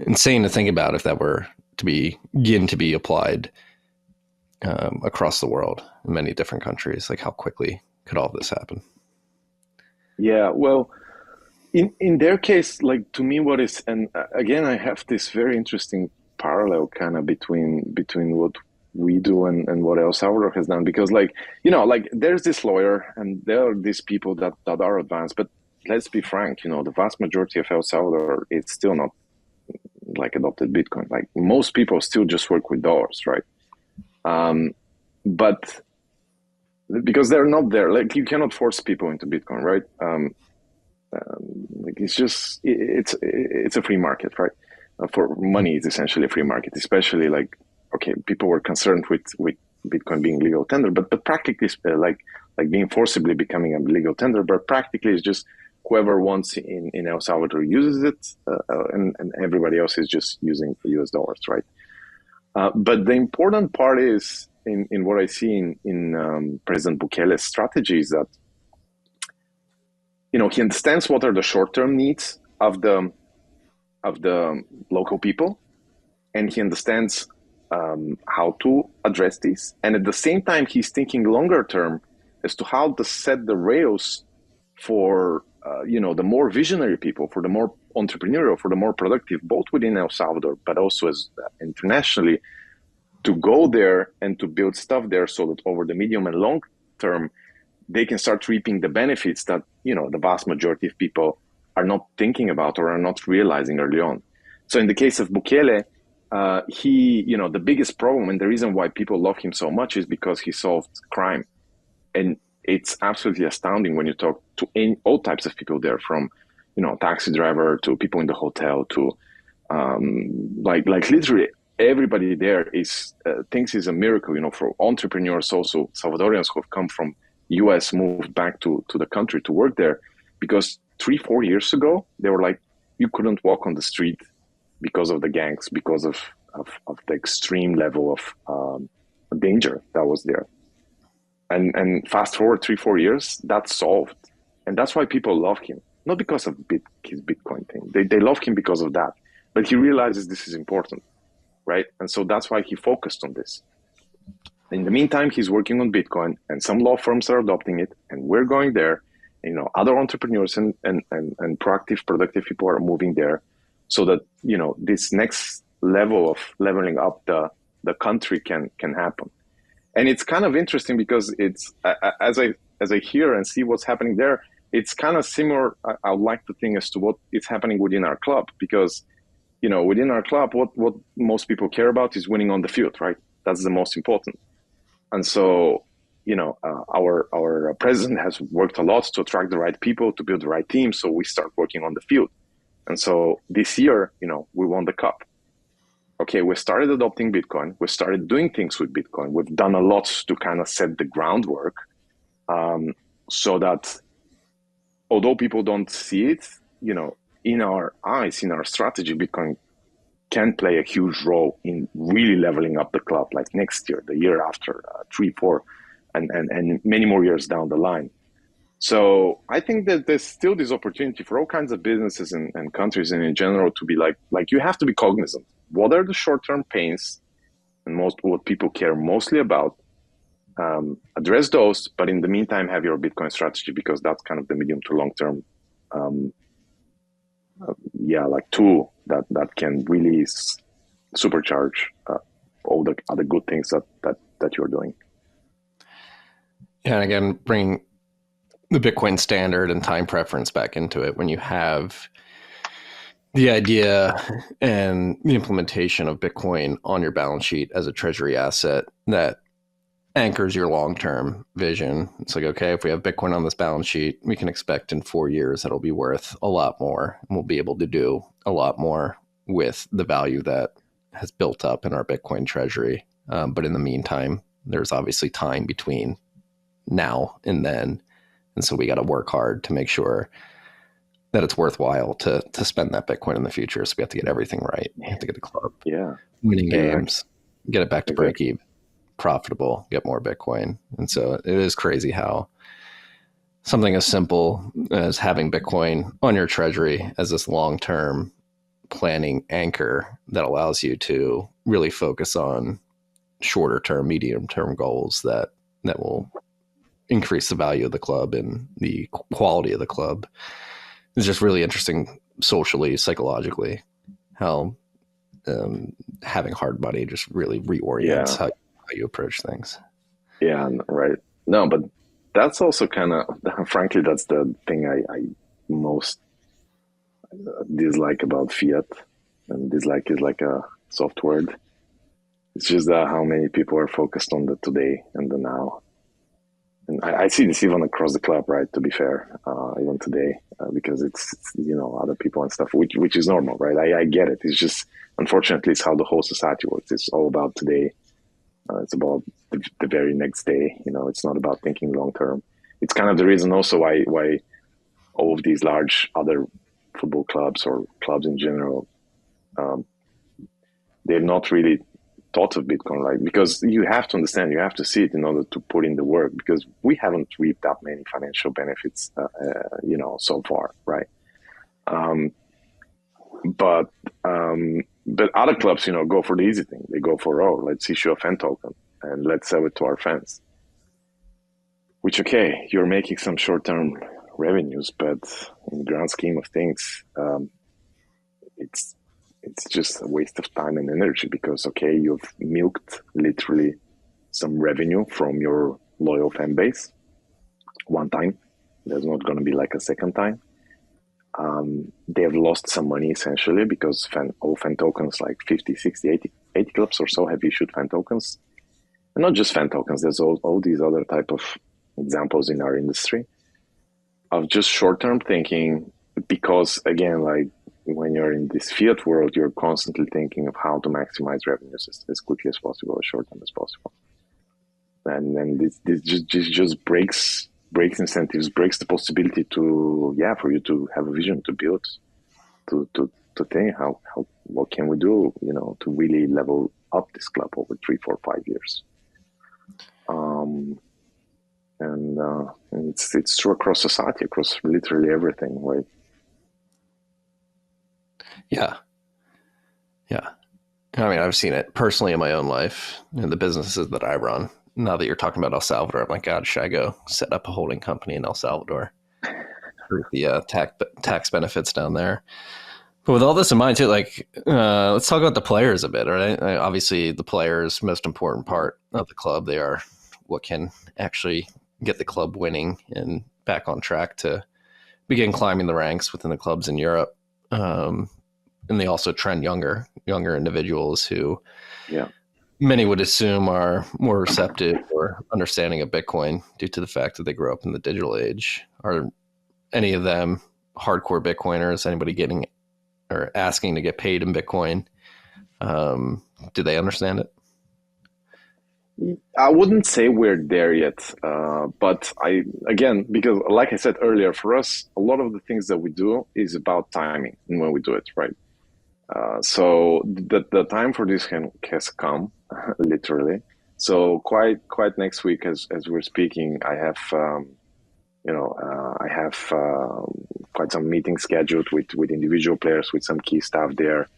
insane to think about if that were to begin to be applied across the world in many different countries. Like, how quickly could all of this happen? Yeah, well, in their case, like, to me, what is, and again, I have this very interesting parallel kind of between what we do and what El Salvador has done, because there's this lawyer and there are these people that are advanced, but let's be frank, the vast majority of El Salvador is still not like adopted Bitcoin. Like most people still just work with dollars, right? But because they're not there, like you cannot force people into Bitcoin, right? Like it's a free market, right? For money, it's essentially a free market. Especially like, okay, people were concerned with Bitcoin being legal tender, but practically like being forcibly becoming a legal tender, but practically it's just whoever wants in El Salvador uses it, and everybody else is just using US dollars, right? But the important part is in what I see in President Bukele's strategy is that, you know, he understands what are the short-term needs of the local people, and he understands how to address these. And at the same time, he's thinking longer term as to how to set the rails for you know, the more visionary people, for the more entrepreneurial, for the more productive, both within El Salvador but also as internationally, to go there and to build stuff there, so that over the medium and long term, they can start reaping the benefits that, you know, the vast majority of people are not thinking about or are not realizing early on. So in the case of Bukele, he, you know, the biggest problem and the reason why people love him so much is because he solved crime. And it's absolutely astounding when you talk to all types of people there, from, you know, taxi driver to people in the hotel to like literally everybody there is thinks it's a miracle, you know, for entrepreneurs, also Salvadorians who have come from US, moved back to the country to work there, because 3-4 years ago they were like, you couldn't walk on the street because of the gangs, because of the extreme level of danger that was there. And fast forward 3-4 years, that's solved. And that's why people love him, not because of his Bitcoin thing. They love him because of that. But he realizes this is important, right? And so that's why he focused on this. In the meantime, he's working on Bitcoin, and some law firms are adopting it, and we're going there. You know, other entrepreneurs and proactive, productive people are moving there, so that, you know, this next level of leveling up the country can happen. And it's kind of interesting because it's as I hear and see what's happening there, it's kind of similar. I would like to think as to what is happening within our club, because, you know, within our club, what most people care about is winning on the field, right? That's the most important. And so, you know, our president has worked a lot to attract the right people, to build the right team. So we start working on the field. And so this year, you know, we won the cup. Okay, we started adopting Bitcoin. We started doing things with Bitcoin. We've done a lot to kind of set the groundwork, so that although people don't see it, you know, in our eyes, in our strategy, Bitcoin can play a huge role in really leveling up the club, like next year, the year after, 3, 4, and many more years down the line. So I think that there's still this opportunity for all kinds of businesses and countries and in general to be like you have to be cognizant. What are the short-term pains and what people care mostly about? Address those, but in the meantime, have your Bitcoin strategy, because that's kind of the medium to long-term, like tool that can really supercharge all the other good things that you're doing. Yeah, and again, bring the Bitcoin standard and time preference back into it. When you have the idea and the implementation of Bitcoin on your balance sheet as a treasury asset that anchors your long-term vision, it's like, okay, if we have Bitcoin on this balance sheet, we can expect in 4 years that'll be worth a lot more, and we'll be able to do a lot more with the value that has built up in our Bitcoin treasury. But in the meantime, there's obviously time between now and then. And so we got to work hard to make sure that it's worthwhile to spend that Bitcoin in the future. So we have to get everything right. We have to get the club winning games, get it back to break even, profitable, get more Bitcoin. And so it is crazy how something as simple as having Bitcoin on your treasury as this long-term planning anchor that allows you to really focus on shorter term, medium term goals that will increase the value of the club and the quality of the club. It's just really interesting socially, psychologically, how having hard money just really reorients how you approach things. Yeah, right. No, but that's also kind of, frankly, that's the thing I most dislike about fiat, and dislike is like a soft word. It's just how many people are focused on the today and the now. And I see this even across the club, right? To be fair, even today, because it's other people and stuff, which is normal, right? I get it. It's just unfortunately it's how the whole society works. It's all about today. It's about the very next day. It's not about thinking long term. It's kind of the reason also why all of these large other football clubs or clubs in general, they're not really thought of Bitcoin, right? Because you have to understand, you have to see it in order to put in the work, because we haven't reaped that many financial benefits, so far, right? But other clubs, go for the easy thing. They go for, let's issue a fan token and let's sell it to our fans. Which, okay, you're making some short-term revenues, but in the grand scheme of things, it's just a waste of time and energy, because, okay, you've milked literally some revenue from your loyal fan base one time. There's not going to be like a second time. They've lost some money essentially, because all fan tokens, like 50, 60, 80 clubs or so have issued fan tokens. And not just fan tokens, there's all these other type of examples in our industry of just short-term thinking, because again, like when you're in this fiat world, you're constantly thinking of how to maximize revenues as quickly as possible, as short-term as possible. And then this just breaks incentives, breaks the possibility to, for you to have a vision, to build, to think what can we do, to really level up this club over 3, 4, 5 years. And it's true across society, across literally everything, right? Yeah. I mean, I've seen it personally in my own life, in the businesses that I run. Now that you're talking about El Salvador, I'm like, God, should I go set up a holding company in El Salvador for the tax benefits down there? But with all this in mind, too, like, let's talk about the players a bit, right? Obviously, the players, most important part of the club. They are what can actually get the club winning and back on track to begin climbing the ranks within the clubs in Europe. And they also trend younger individuals who many would assume are more receptive or understanding of Bitcoin due to the fact that they grew up in the digital age. Are any of them hardcore Bitcoiners? Anybody getting or asking to get paid in Bitcoin? Do they understand it? I wouldn't say we're there yet, but because like I said earlier, for us, a lot of the things that we do is about timing and when we do it, right? So the time for this has come, literally. So quite next week, as we're speaking, I have quite some meetings scheduled with individual players, with some key staff there,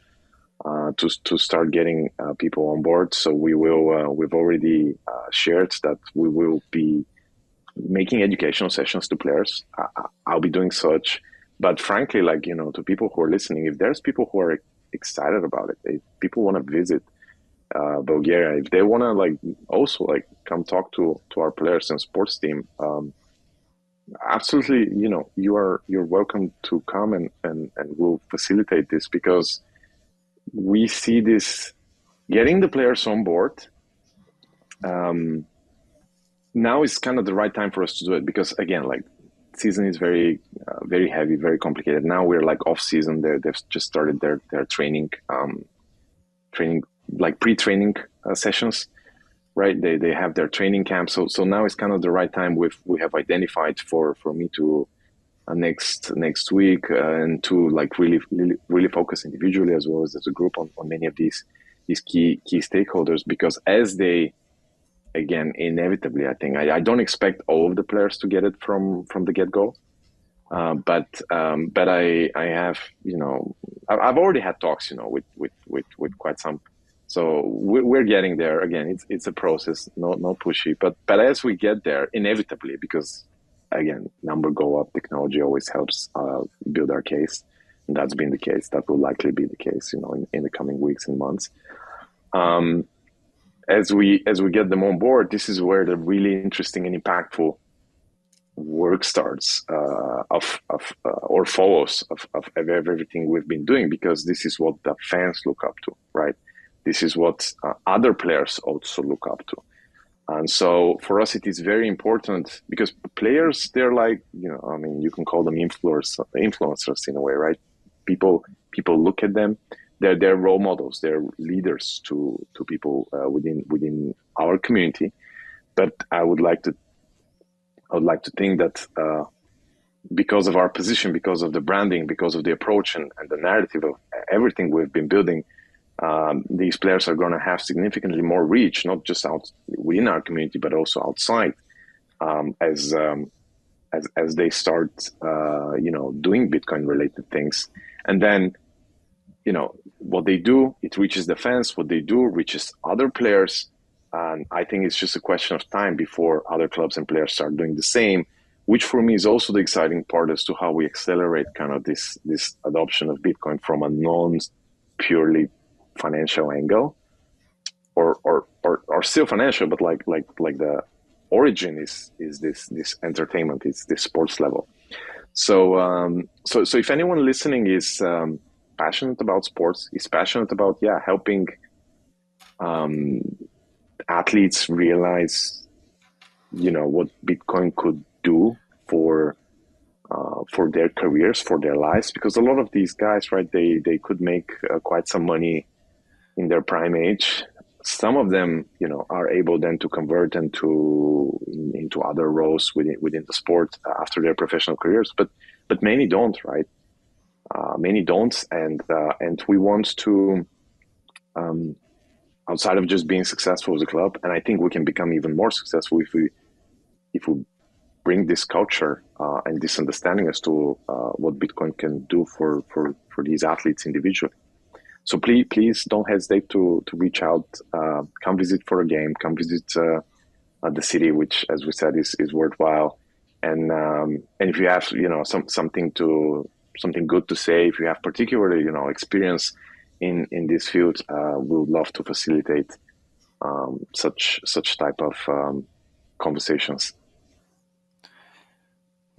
to start getting people on board. So we will. We've already shared that we will be making educational sessions to players. I'll be doing such, but frankly, to people who are listening, if there's people who are excited about it, if people want to visit Bulgaria, if they want to also come talk to our players and sports team, absolutely, you're welcome to come and we'll facilitate this, because we see this getting the players on board. Now is kind of the right time for us to do it, because again, season is very heavy, very complicated. Now we're off season. They've just started their training, pre-training sessions, right? They have their training camp. So now is kind of the right time. We have identified for me to next week and to really focus individually as well as a group on many of these key stakeholders, because as they, again, inevitably, I think I don't expect all of the players to get it from the get-go, but I have, I've already had talks, with quite some. So we're getting there. Again, it's a process, not pushy, but as we get there, inevitably, because again, number go up, technology always helps build our case, and that's been the case. That will likely be the case, in the coming weeks and months. As we get them on board, this is where the really interesting and impactful work starts or follows of everything we've been doing, because this is what the fans look up to, right? This is what other players also look up to. And so for us, it is very important, because players, they're like, I mean, you can call them influencers in a way, right? People look at them. They're role models. They're leaders to people within our community. But I would like to think that because of our position, because of the branding, because of the approach and the narrative of everything we've been building, these players are going to have significantly more reach, not just out within our community, but also outside, as they start, doing Bitcoin related things. And then, what they do, it reaches the fans. What they do reaches other players. And I think it's just a question of time before other clubs and players start doing the same, which for me is also the exciting part as to how we accelerate kind of this adoption of Bitcoin from a non-purely financial angle, or still financial, but like the origin is this entertainment, it's this sports level. So if anyone listening is passionate about sports, is passionate about helping athletes realize what Bitcoin could do for their careers, for their lives, because a lot of these guys, right, they could make quite some money in their prime age. Some of them, are able then to convert into other roles within the sport after their professional careers, but many don't, right? Many don't, and we want to, outside of just being successful as a club, and I think we can become even more successful if we bring this culture and this understanding as to what Bitcoin can do for these athletes individually. So please don't hesitate to reach out. Come visit for a game. Come visit the city, which, as we said, is worthwhile. And if you have something good to say, if you have particularly experience in this field, we would love to facilitate such type of conversations.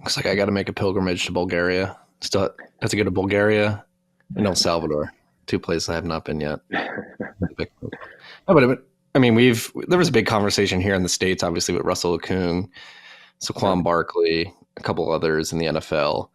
Looks like I got to make a pilgrimage to Bulgaria. Still have to go to Bulgaria and El Salvador, two places I have not been yet. But I mean, there was a big conversation here in the States, obviously, with Russell Okung, Saquon Barkley, a couple others in the NFL,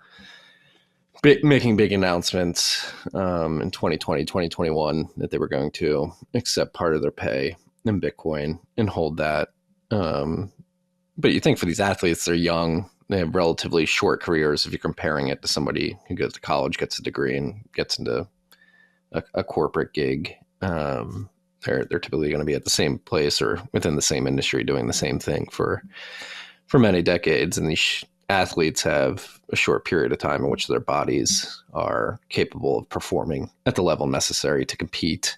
making big announcements in 2020, 2021 that they were going to accept part of their pay in Bitcoin and hold that. But you think for these athletes, they're young. They have relatively short careers if you're comparing it to somebody who goes to college, gets a degree, and gets into a corporate gig. They're typically going to be at the same place or within the same industry doing the same thing for many decades. And these athletes have a short period of time in which their bodies are capable of performing at the level necessary to compete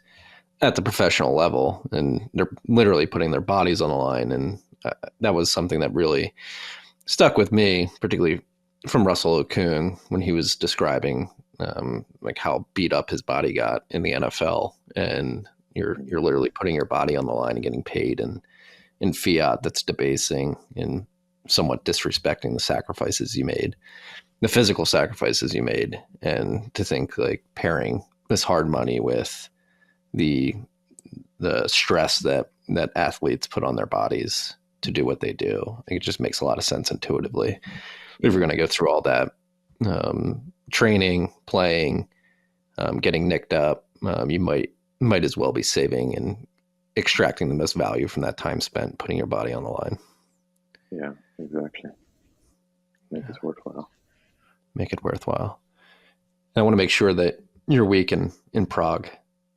at the professional level. And they're literally putting their bodies on the line. And that was something that really stuck with me, particularly from Russell Okung when he was describing like how beat up his body got in the NFL, and you're literally putting your body on the line and getting paid in fiat that's debasing and somewhat disrespecting the sacrifices you made, the physical sacrifices you made. And to think like pairing this hard money with the stress that athletes put on their bodies to do what they do, I think it just makes a lot of sense intuitively. If we're going to go through all that training, playing, getting nicked up, you might as well be saving and extracting the most value from that time spent putting your body on the line. Yeah, exactly. Make it worthwhile. Make it worthwhile. And I want to make sure that your week in Prague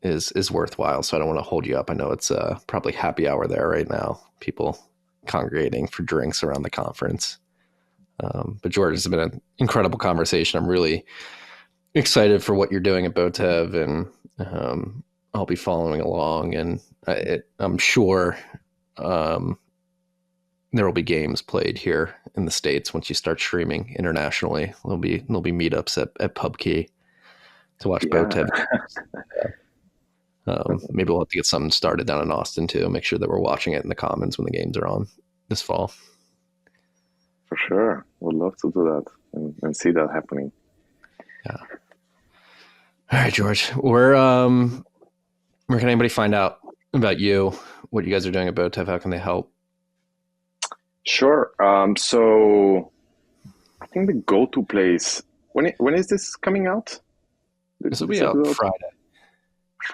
is worthwhile. So I don't want to hold you up. I know it's probably happy hour there right now. People congregating for drinks around the conference. But George, it's been an incredible conversation. I'm really excited for what you're doing at Botev, and I'll be following along. And I'm sure there will be games played here in the States once you start streaming internationally. There'll be meetups at PubKey to watch Botev. Maybe we'll have to get something started down in Austin too. Make sure that we're watching it in the Commons when the games are on this fall. For sure. Would love to do that and see that happening. Yeah. All right, George. Where can anybody find out about you, what you guys are doing at Botev? How can they help? Sure. So I think the go-to place, when is this coming out? This will be out Friday.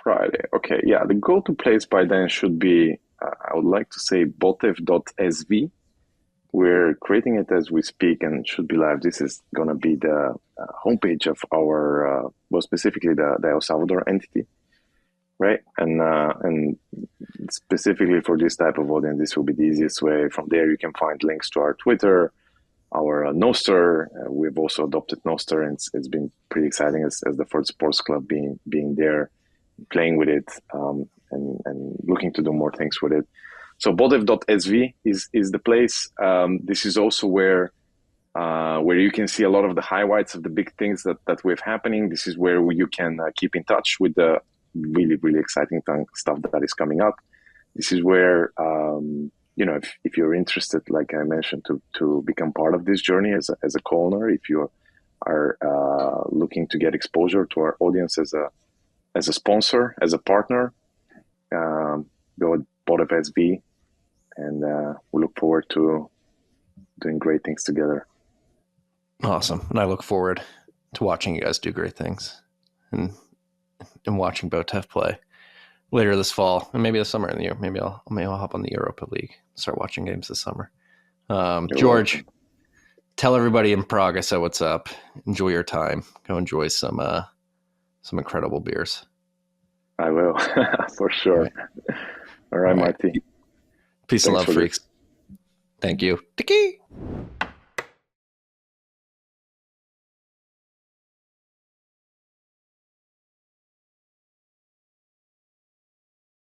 Friday. Okay. Yeah. The go-to place by then should be, I would like to say botev.sv. We're creating it as we speak and it should be live. This is going to be the homepage of our, well, specifically the El Salvador entity, right? And specifically for this type of audience, this will be the easiest way. From there, you can find links to our Twitter, our Noster. We've also adopted Noster, and it's been pretty exciting as the first sports club being there, playing with it, and looking to do more things with it. So botev.sv is the place. This is also where you can see a lot of the highlights of the big things that we have happening. This is where you can keep in touch with the really, really exciting stuff that is coming up. This is where, if you're interested, like I mentioned, to become part of this journey as a co-owner, if you are looking to get exposure to our audience as a sponsor, as a partner, go at Botev SV, and we look forward to doing great things together. Awesome. And I look forward to watching you guys do great things and watching Botev play later this fall and maybe this summer in the year. Maybe I'll hop on the Europa League, start watching games this summer. George, tell everybody in Prague I said what's up. Enjoy your time. Go enjoy some incredible beers. I will, for sure. All right, Marty. Peace and love, freaks. Thank you. Tiki.